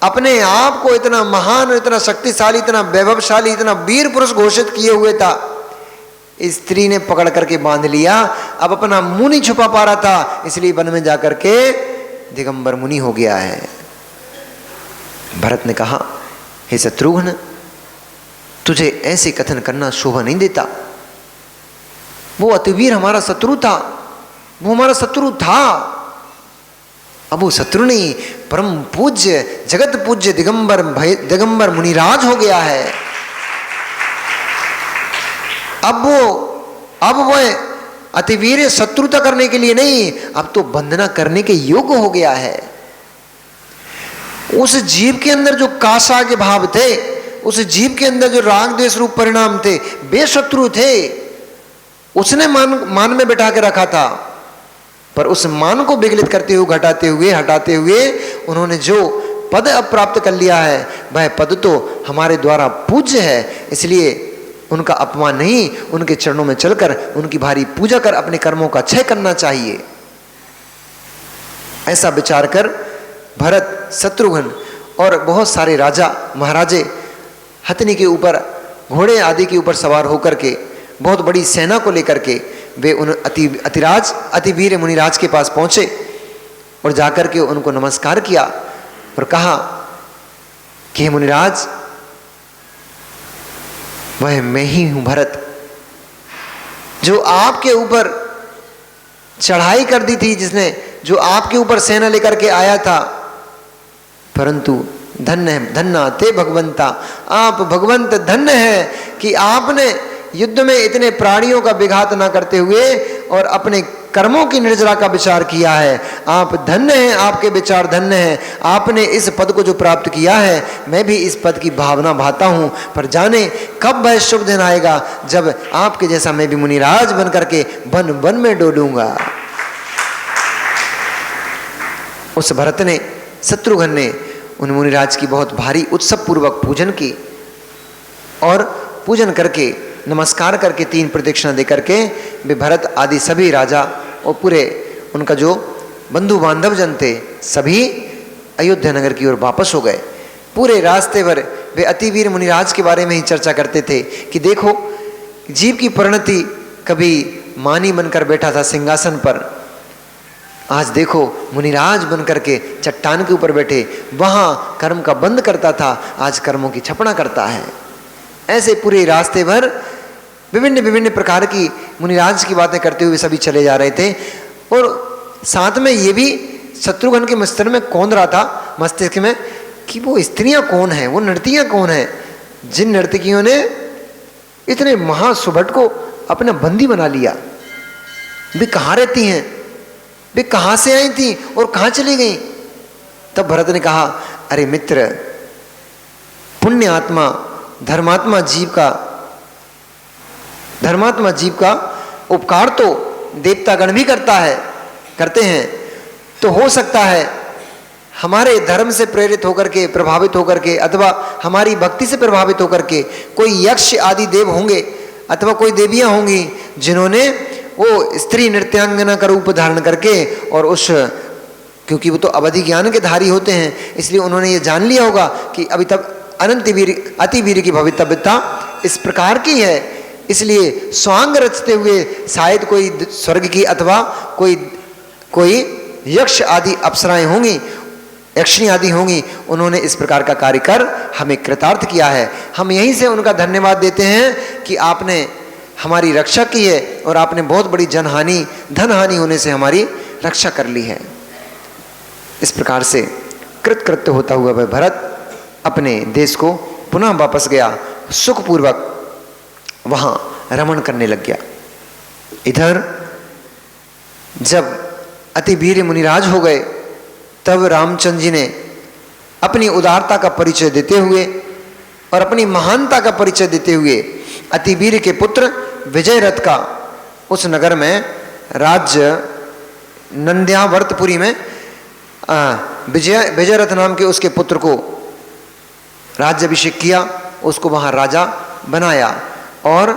अपने आप को इतना महान, इतना शक्तिशाली, इतना वैभवशाली, इतना वीर पुरुष घोषित किए हुए था, स्त्री ने पकड़ करके बांध लिया। अब अपना मुंह नहीं छुपा पा रहा था, इसलिए वन में जाकर के दिगंबर मुनि हो गया है। भरत ने कहा, हे शत्रुघ्न, तुझे ऐसे कथन करना शोभा नहीं देता। वो अतिवीर हमारा शत्रु था, वो हमारा शत्रु था। अब वो शत्रु नहीं, परम पूज्य, जगत पूज्य दिगंबर मुनिराज हो गया है। अब वो अतिवीर शत्रुता करने के लिए नहीं, अब तो वंदना करने के योग्य हो गया है। उस जीव के अंदर जो कासा के भाव थे, उस जीव के अंदर जो राग द्वेष रूप परिणाम थे, वे शत्रु थे। उसने मान में बैठा के रखा था, पर उस मान को विगलित करते हुए, हटाते हुए उन्होंने जो पद अब प्राप्त कर लिया है, वह पद तो हमारे द्वारा पूज्य है, इसलिए उनका अपमान नहीं, उनके चरणों में चलकर उनकी भारी पूजा कर अपने कर्मों का क्षय करना चाहिए। ऐसा विचार कर भरत, शत्रुघ्न और बहुत सारे राजा महाराजे हथनी के ऊपर, घोड़े आदि के ऊपर सवार होकर के, बहुत बड़ी सेना को लेकर के वे उन अतिवीर मुनिराज के पास पहुंचे और जाकर के उनको नमस्कार किया और कहा कि हे मुनिराज, वह मैं ही हूं भरत, जो आपके ऊपर चढ़ाई कर दी थी, जिसने जो आपके ऊपर सेना लेकर के आया था, परंतु धन्य ते भगवंता, आप भगवंत धन्य है कि आपने युद्ध में इतने प्राणियों का विघात ना करते हुए और अपने कर्मों की निर्जरा का विचार किया है। आप धन्य हैं, आपके विचार धन्य हैं। आपने इस पद को जो प्राप्त किया है, मैं भी इस पद की भावना भाता हूं, पर जाने कब वह शुभ दिन आएगा जब आपके जैसा मैं भी मुनिराज बन करके वन वन में डोलूंगा। उस भरत ने, शत्रुघ्न ने उन मुनिराज की बहुत भारी उत्सव पूर्वक पूजन की और पूजन करके, नमस्कार करके, 3 प्रदक्षिणा दे करके वे भरत आदि सभी राजा और पूरे उनका जो बंधु बांधव जन थे, सभी अयोध्या नगर की ओर वापस हो गए। पूरे रास्ते भर वे अतिवीर मुनिराज के बारे में ही चर्चा करते थे कि देखो, जीव की परिणति, कभी मानी बनकर बैठा था सिंहासन पर, आज देखो मुनिराज बन करके चट्टान के ऊपर बैठे, वहाँ कर्म का बंद करता था, आज कर्मों की छपना करता है। ऐसे पूरे रास्ते भर विभिन्न विभिन्न प्रकार की मुनिराज की बातें करते हुए सभी चले जा रहे थे। और साथ में ये भी शत्रुघ्न के मस्तिष्क में कौन रहा था, मस्तिष्क में, कि वो स्त्रियां कौन हैं, वो नर्तियां कौन हैं, जिन नर्तकियों ने इतने महासुभट को अपना बंदी बना लिया। वे कहाँ रहती हैं, वे कहाँ से आई थी और कहाँ चली गई। तब भरत ने कहा, अरे मित्र, पुण्य आत्मा धर्मात्मा जीव का उपकार तो देवतागण भी करते हैं। तो हो सकता है हमारे धर्म से प्रेरित होकर के, प्रभावित होकर के, अथवा हमारी भक्ति से प्रभावित होकर के कोई यक्ष आदि देव होंगे अथवा कोई देवियां होंगी, जिन्होंने वो स्त्री नृत्यांगना का रूप धारण करके और उस, क्योंकि वो तो अवधि ज्ञान के धारी होते हैं, इसलिए उन्होंने ये जान लिया होगा कि अभी तक अति वीर की भवितव्यता इस प्रकार की है, इसलिए स्वांग रचते हुए शायद कोई स्वर्ग की अथवा कोई यक्ष आदि अप्सराएं होंगी, यक्षिणी आदि होंगी, उन्होंने इस प्रकार का कार्य कर हमें कृतार्थ किया है। हम यहीं से उनका धन्यवाद देते हैं कि आपने हमारी रक्षा की है और आपने बहुत बड़ी धन हानि होने से हमारी रक्षा कर ली है। इस प्रकार से कृतकृत्य होता हुआ वह भरत अपने देश को पुनः वापस गया, सुखपूर्वक वहाँ रमण करने लग गया। इधर जब अति वीर मुनिराज हो गए, तब रामचंद्र जी ने अपनी उदारता का परिचय देते हुए और अपनी महानता का परिचय देते हुए अति वीर के पुत्र विजयरथ का उस नगर में राज्य नंद्यावर्तपुरी में विजयरथ नाम के उसके पुत्र को राज्याभिषेक किया, उसको वहाँ राजा बनाया। और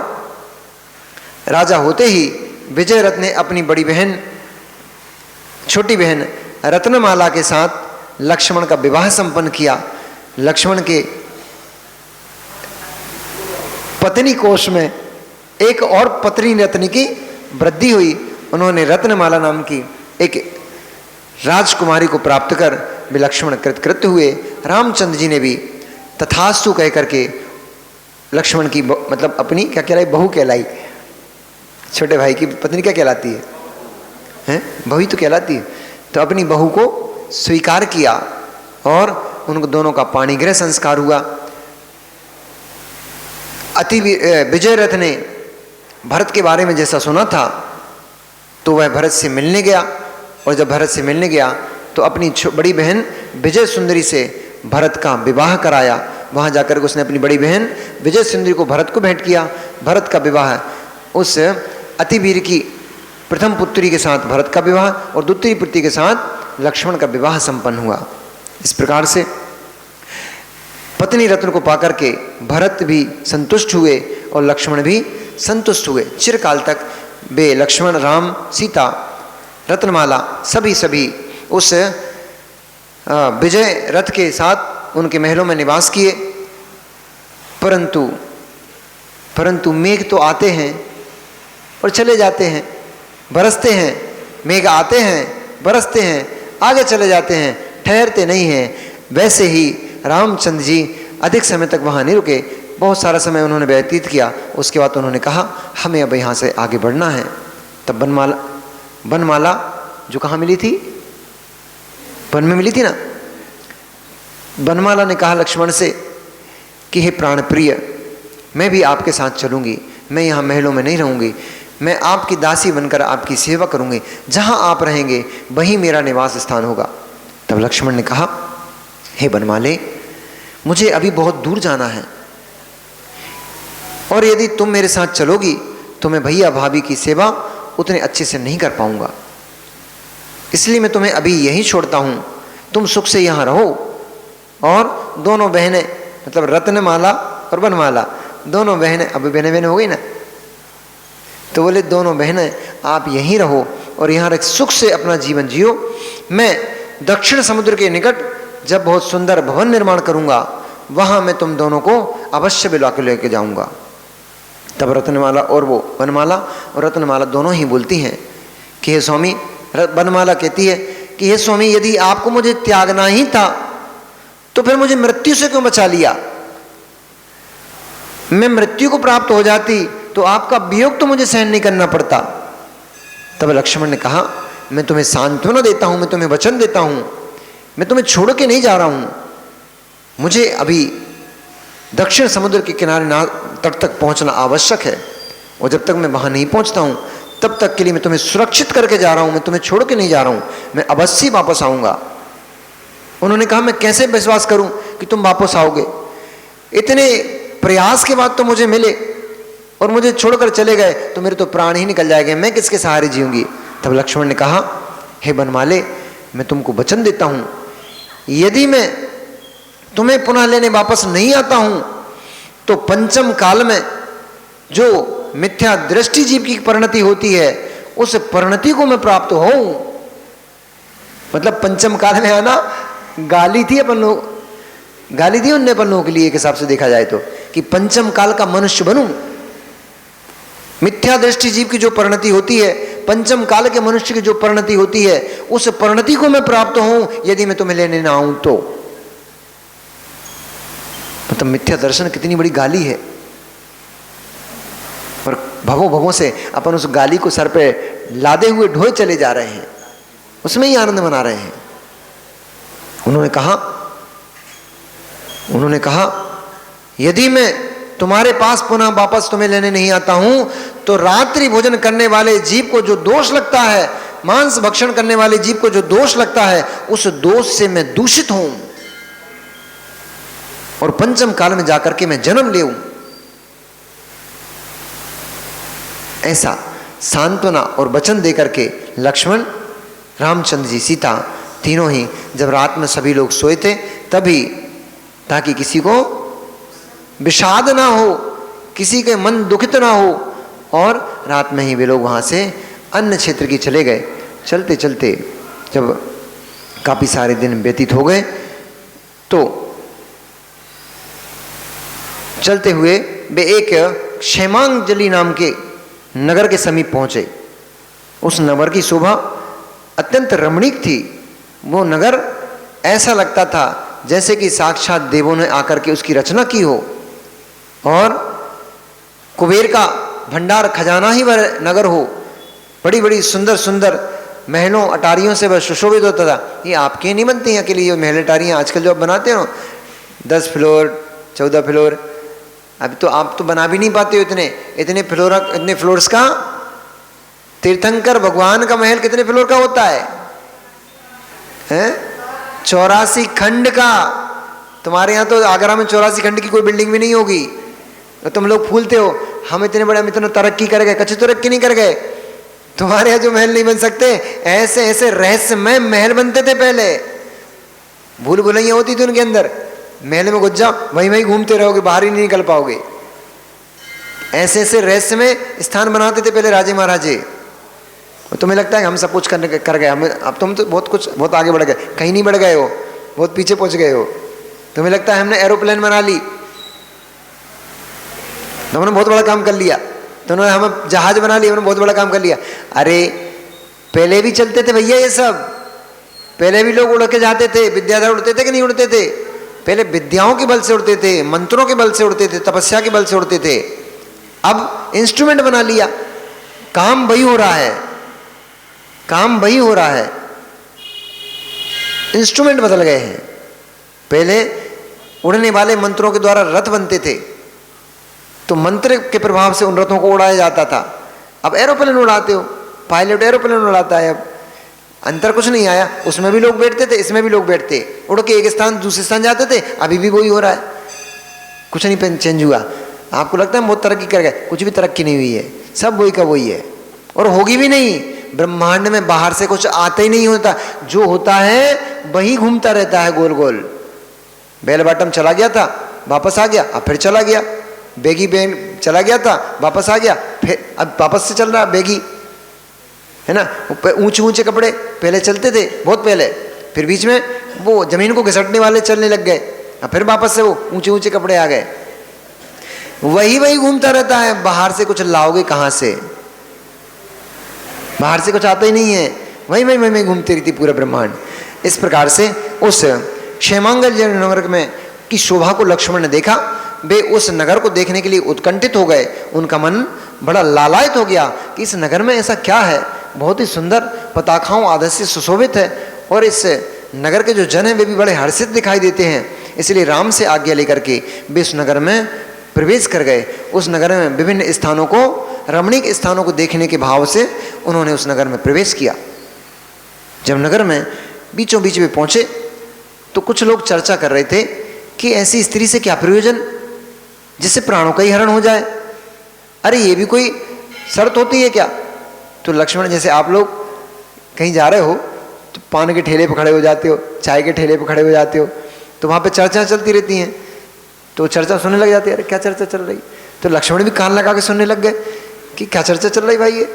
राजा होते ही विजयरथ ने अपनी बड़ी बहन, छोटी बहन रत्नमाला के साथ लक्ष्मण का विवाह संपन्न किया। लक्ष्मण के पत्नी कोश में एक और पत्नी रत्न की वृद्धि हुई। उन्होंने रत्नमाला नाम की एक राजकुमारी को प्राप्त कर वे लक्ष्मण कृतकृत्य हुए। रामचंद्र जी ने भी तथास्तु कह करके लक्ष्मण की मतलब अपनी क्या कहलाई, बहू कहलाई। छोटे भाई की पत्नी क्या कहलाती है, हैं? बहू ही तो कहलाती है। तो अपनी बहू को स्वीकार किया और उनको दोनों का पाणिग्रह संस्कार हुआ। विजयरथ ने भरत के बारे में जैसा सुना था तो वह भरत से मिलने गया, और जब भरत से मिलने गया तो अपनी बड़ी बहन विजय सुंदरी से भरत का विवाह कराया। वहाँ जाकर के उसने अपनी बड़ी बहन विजय सुंदरी को भरत को भेंट किया। भरत का विवाह उस अतिवीर की प्रथम पुत्री के साथ भरत का विवाह और द्वितीय पुत्री के साथ लक्ष्मण का विवाह संपन्न हुआ। इस प्रकार से पत्नी रत्न को पाकर के भरत भी संतुष्ट हुए और लक्ष्मण भी संतुष्ट हुए। चिरकाल तक वे लक्ष्मण, राम, सीता, रत्नमाला सभी उस विजय रथ के साथ उनके महलों में निवास किए। परंतु मेघ तो आते हैं और चले जाते हैं, बरसते हैं। मेघ आते हैं, बरसते हैं, आगे चले जाते हैं, ठहरते नहीं हैं। वैसे ही रामचंद्र जी अधिक समय तक वहाँ नहीं रुके, बहुत सारा समय उन्होंने व्यतीत किया। उसके बाद उन्होंने कहा हमें अब यहाँ से आगे बढ़ना है। तब बनमाला जो कहाँ मिली थी, वन में मिली थी ना। बनमाला ने कहा लक्ष्मण से कि हे प्राण प्रिय, मैं भी आपके साथ चलूँगी, मैं यहाँ महलों में नहीं रहूँगी, मैं आपकी दासी बनकर आपकी सेवा करूँगी, जहाँ आप रहेंगे वहीं मेरा निवास स्थान होगा। तब लक्ष्मण ने कहा हे बनमाले, मुझे अभी बहुत दूर जाना है और यदि तुम मेरे साथ चलोगी तो मैं भैया भाभी की सेवा उतने अच्छे से नहीं कर पाऊँगा, इसलिए मैं तुम्हें अभी यहीं छोड़ता हूँ। तुम सुख से यहाँ रहो। और दोनों बहनें मतलब रत्नमाला और बनमाला दोनों बहनें, अब बहनें हो गई ना, तो बोले दोनों बहनें आप यहीं रहो और यहाँ रह सुख से अपना जीवन जियो। मैं दक्षिण समुद्र के निकट जब बहुत सुंदर भवन निर्माण करूँगा वहाँ मैं तुम दोनों को अवश्य बुला के लेके जाऊँगा। तब रत्नमाला और वो बनमाला और रत्नमाला दोनों ही बोलती हैं कि हे स्वामी, बनमाला कहती है कि हे स्वामी, यदि आपको मुझे त्यागना ही था तो फिर मुझे मृत्यु से क्यों बचा लिया? मैं मृत्यु को प्राप्त हो जाती तो आपका वियोग तो मुझे सहन नहीं करना पड़ता। तब लक्ष्मण ने कहा, मैं तुम्हें सांत्वना देता हूं, मैं तुम्हें वचन देता हूं, मैं तुम्हें छोड़ के नहीं जा रहा हूं। मुझे अभी दक्षिण समुद्र के किनारे तट तक पहुंचना आवश्यक है, और जब तक मैं वहां नहीं पहुंचता हूं तब तक के लिए मैं तुम्हें सुरक्षित करके जा रहा हूं, मैं तुम्हें छोड़ के नहीं जा रहा हूं, मैं अवश्य वापस आऊंगा। उन्होंने कहा, मैं कैसे विश्वास करूं कि तुम वापस आओगे? इतने प्रयास के बाद तो मुझे मिले और मुझे छोड़कर चले गए तो मेरे तो प्राण ही निकल जाएंगे, मैं किसके सहारे जीऊंगी? तब लक्ष्मण ने कहा, हे बनमाले, मैं तुमको वचन देता हूं, यदि मैं तुम्हें पुनः लेने वापस नहीं आता हूं तो पंचम काल में जो मिथ्या दृष्टि जीव की परिणति होती है उस परिणति को मैं प्राप्त होऊं। मतलब पंचम काल में आना गाली थी अपन लोग, गाली दी उनने अपन लोगों के लिए एक हिसाब से देखा जाए तो, कि पंचम काल का मनुष्य बनूं। मिथ्या दृष्टि जीव की जो परिणति होती है, पंचम काल के मनुष्य की जो परिणति होती है, उस परिणति को मैं प्राप्त हूं यदि मैं तुम्हें लेने ना आऊं तो। मतलब मिथ्या दर्शन कितनी बड़ी गाली है, और भवों भवों से अपन उस गाली को सर पे लादे हुए ढोए चले जा रहे हैं, उसमें ही आनंद मना रहे हैं। उन्होंने कहा यदि मैं तुम्हारे पास पुनः वापस तुम्हें लेने नहीं आता हूं तो रात्रि भोजन करने वाले जीव को जो दोष लगता है, मांस भक्षण करने वाले जीव को जो दोष लगता है, उस दोष से मैं दूषित हूं और पंचम काल में जाकर के मैं जन्म लेऊं। ऐसा सांत्वना और वचन देकर के लक्ष्मण, रामचंद्र जी, सीता तीनों ही जब रात में सभी लोग सोए थे तभी, ताकि किसी को विषाद ना हो, किसी के मन दुखित ना हो, और रात में ही वे लोग वहाँ से अन्य क्षेत्र की चले गए। चलते चलते जब काफ़ी सारे दिन व्यतीत हो गए तो चलते हुए वे एक क्षेमांजलि नाम के नगर के समीप पहुँचे। उस नगर की शोभा अत्यंत रमणीक थी। वो नगर ऐसा लगता था जैसे कि साक्षात देवों ने आकर के उसकी रचना की हो, और कुबेर का भंडार खजाना ही वह नगर हो। बड़ी बड़ी सुंदर सुंदर महलों अटारियों से वह सुशोभित होता था। ये आपके नहीं बनती हैं अकेली ये महल अटारियाँ आजकल जो आप बनाते हो, 10 फ्लोर 14 फ्लोर, अभी तो आप तो बना भी नहीं पाते हो इतने फ्लोर्स का। तीर्थंकर भगवान का महल कितने फ्लोर का होता है? 84 खंड का। तुम्हारे यहाँ तो आगरा में 84 खंड की कोई बिल्डिंग भी नहीं होगी, तो तुम लोग फूलते हो हम इतने बड़े, हम इतना तरक्की कर गए, कच्ची तरक्की नहीं कर गए। तुम्हारे यहाँ जो महल नहीं बन सकते, ऐसे ऐसे रहस्यमय महल बनते थे पहले। भूल भुलैया होती थी उनके अंदर, महल में घुस जाओ वहीं वहीं घूमते रहोगे, बाहर ही नहीं निकल पाओगे। ऐसे ऐसे रहस्यमय स्थान बनाते थे पहले राजे महाराजे। तुम्हें लगता है कि हम सब कुछ कर गए, हमें अब तुम तो बहुत आगे बढ़ गए, कहीं नहीं बढ़ गए हो, बहुत पीछे पहुंच गए हो। तुम्हें लगता है हमने एरोप्लेन बना ली, तो हमने बहुत बड़ा काम कर लिया, तो उन्होंने हमें जहाज बना लिया, हमने बहुत बड़ा काम कर लिया। अरे पहले भी चलते थे भैया ये सब, पहले भी लोग उड़ के जाते थे। विद्याधर उड़ते थे कि नहीं उड़ते थे? पहले विद्याओं के बल से उड़ते थे, मंत्रों के बल से उड़ते थे, तपस्या के बल से उड़ते थे। अब इंस्ट्रूमेंट बना लिया, काम वही हो रहा है, काम वही हो रहा है, इंस्ट्रूमेंट बदल गए हैं। पहले उड़ने वाले मंत्रों के द्वारा रथ बनते थे, तो मंत्र के प्रभाव से उन रथों को उड़ाया जाता था। अब एरोप्लेन उड़ाते हो, पायलट एरोप्लेन उड़ाता है। अब अंतर कुछ नहीं आया, उसमें भी लोग बैठते थे, इसमें भी लोग बैठते, उड़ के एक स्थान दूसरे स्थान जाते थे। अभी भी वही हो रहा है, कुछ नहीं चेंज हुआ। आपको लगता है बहुत तरक्की कर गए, कुछ भी तरक्की नहीं हुई है, सब वही का वही है, और होगी भी नहीं। ब्रह्मांड में बाहर से कुछ आता ही नहीं होता, जो होता है वही घूमता रहता है गोल गोल। बेल बॉटम चला गया था, वापस आ गया, अब फिर चला गया। बेगी बेन चला गया था, वापस आ गया, फिर अब वापस से चल रहा बेगी, है ना। ऊंचे ऊंचे कपड़े पहले चलते थे बहुत पहले, फिर बीच में वो जमीन को घिसटने वाले चलने लग गए, अब फिर वापस से वो ऊंचे ऊंचे कपड़े आ गए। वही वही घूमता रहता है, बाहर से कुछ लाओगे कहाँ से? बाहर से कुछ आता ही नहीं है। वही घूमती रहती पूरा ब्रह्मांड। इस प्रकार से उस क्षेमांगल नगर में की शोभा को लक्ष्मण ने देखा। वे उस नगर को देखने के लिए उत्कंठित हो गए। उनका मन बड़ा लालायित हो गया कि इस नगर में ऐसा क्या है, बहुत ही सुंदर पताखाओं आदि से सुशोभित है, और इस नगर के जो जन हैं वे भी बड़े हर्षित दिखाई देते हैं। इसलिए राम से आज्ञा लेकर के वे उस नगर में प्रवेश कर गए। उस नगर में विभिन्न स्थानों को, रमणीक स्थानों को देखने के भाव से उन्होंने उस नगर में प्रवेश किया। जब नगर में बीचों बीच में पहुंचे तो कुछ लोग चर्चा कर रहे थे कि ऐसी स्त्री से क्या प्रयोजन जिससे प्राणों का ही हरण हो जाए। अरे ये भी कोई शर्त होती है क्या? तो लक्ष्मण, जैसे आप लोग कहीं जा रहे हो तो पान के ठेले पर खड़े हो जाते हो, चाय के ठेले पर खड़े हो जाते हो, तो वहाँ पे चर्चा चलती रहती हैं, तो चर्चा सुनने लग जाती है। अरे क्या चर्चा चल रही? तो लक्ष्मण भी कान लगा के सुनने लग गए कि क्या चर्चा चल रही भाई, ये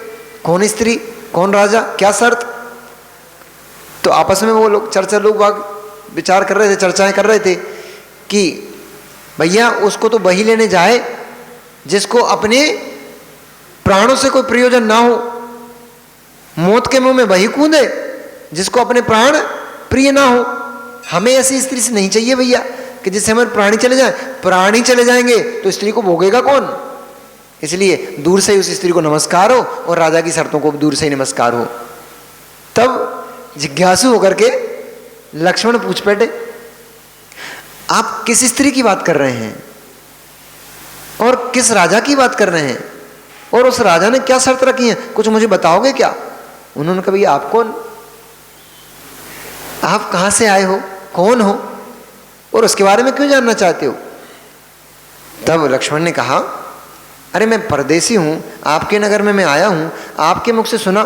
कौन स्त्री, कौन राजा, क्या शर्त। तो आपस में वो लोग विचार कर रहे थे, चर्चाएं कर रहे थे कि भैया उसको तो वही लेने जाए जिसको अपने प्राणों से कोई प्रयोजन ना हो, मौत के मुंह में वही कूदे जिसको अपने प्राण प्रिय ना हो। हमें ऐसी स्त्री से नहीं चाहिए भैया कि जिससे हमारे प्राणी चले जाएं। प्राणी चले जाएंगे तो स्त्री को भोगेगा कौन? इसलिए दूर से ही उस स्त्री को नमस्कार हो और राजा की शर्तों को दूर से ही नमस्कार हो। तब जिज्ञासु होकर के लक्ष्मण पूछ बैठे, आप किस स्त्री की बात कर रहे हैं और किस राजा की बात कर रहे हैं, और उस राजा ने क्या शर्त रखी है, कुछ मुझे बताओगे क्या? उन्होंने कहा, भैया आप कौन, आप कहां से आए हो, कौन हो, और उसके बारे में क्यों जानना चाहते हो? तब लक्ष्मण ने कहा, अरे मैं परदेसी हूं, आपके नगर में मैं आया हूं, आपके मुख से सुना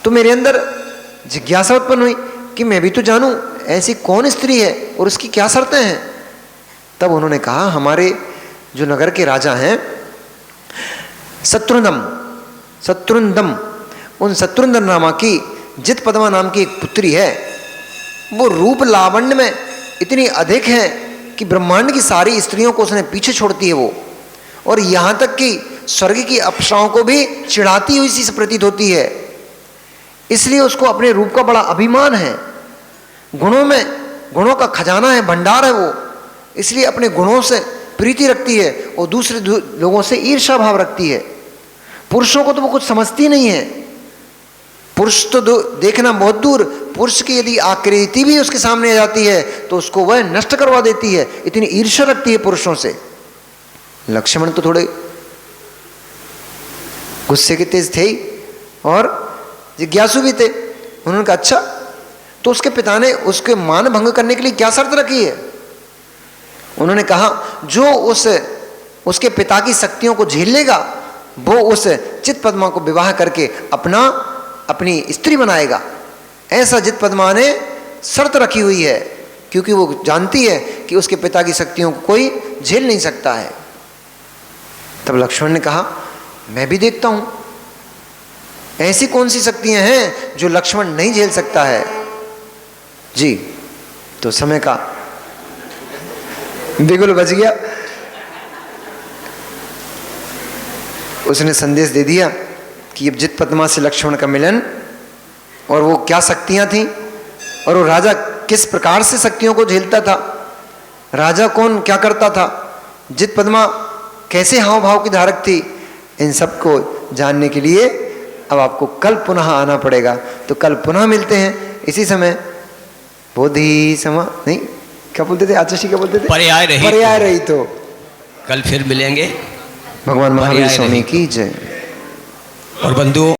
तो मेरे अंदर जिज्ञासा उत्पन्न हुई कि मैं भी तो जानूं ऐसी कौन स्त्री है और उसकी क्या शर्तें हैं। तब उन्होंने कहा, हमारे जो नगर के राजा हैं शत्रुंदम, उन शत्रुंदन नामा की जित पद्मा नाम की एक पुत्री है, वो रूप लावण्य में इतनी अधिक है कि ब्रह्मांड की सारी स्त्रियों को उसने पीछे छोड़ती है वो, और यहाँ तक कि स्वर्ग की अप्सराओं को भी चिढ़ाती हुई सी प्रतीत होती है। इसलिए उसको अपने रूप का बड़ा अभिमान है, गुणों का खजाना है, भंडार है वो, इसलिए अपने गुणों से प्रीति रखती है और दूसरे लोगों से ईर्ष्या भाव रखती है। पुरुषों को तो वो कुछ समझती नहीं है। पुरुष तो देखना बहुत दूर, पुरुष की यदि आकृति भी उसके सामने आ जाती है तो उसको वह नष्ट करवा देती है, इतनी ईर्ष्या रखती है पुरुषों से। लक्ष्मण तो थोड़े गुस्से के तेज थे ही और जिज्ञासु भी थे। उन्होंने कहा, अच्छा तो उसके पिता ने उसके मान भंग करने के लिए क्या शर्त रखी है? उन्होंने कहा, जो उसके पिता की शक्तियों को झेल लेगा वो उस चित पद्मा को विवाह करके अपनी स्त्री बनाएगा। ऐसा जित पद्मा ने शर्त रखी हुई है, क्योंकि वो जानती है कि उसके पिता की शक्तियों को कोई झेल नहीं सकता है। तब लक्ष्मण ने कहा, मैं भी देखता हूं ऐसी कौन सी शक्तियां हैं जो लक्ष्मण नहीं झेल सकता है। जी, तो समय का बिगुल बज गया। उसने संदेश दे दिया कि अब जित पद्मा से लक्ष्मण का मिलन, और वो क्या शक्तियां थीं, और वो राजा किस प्रकार से शक्तियों को झेलता था, राजा कौन क्या करता था, जित पद्मा कैसे हाव भाव की धारक थी, इन सब को जानने के लिए अब आपको कल पुनः आना पड़ेगा। तो कल पुनः मिलते हैं इसी समय। बोधि समा नहीं, क्या बोलते थे आचार्य, क्या बोलते थे, पर्याय रही तो कल फिर मिलेंगे। भगवान महावीर स्वामी की जय। और बंधुओं,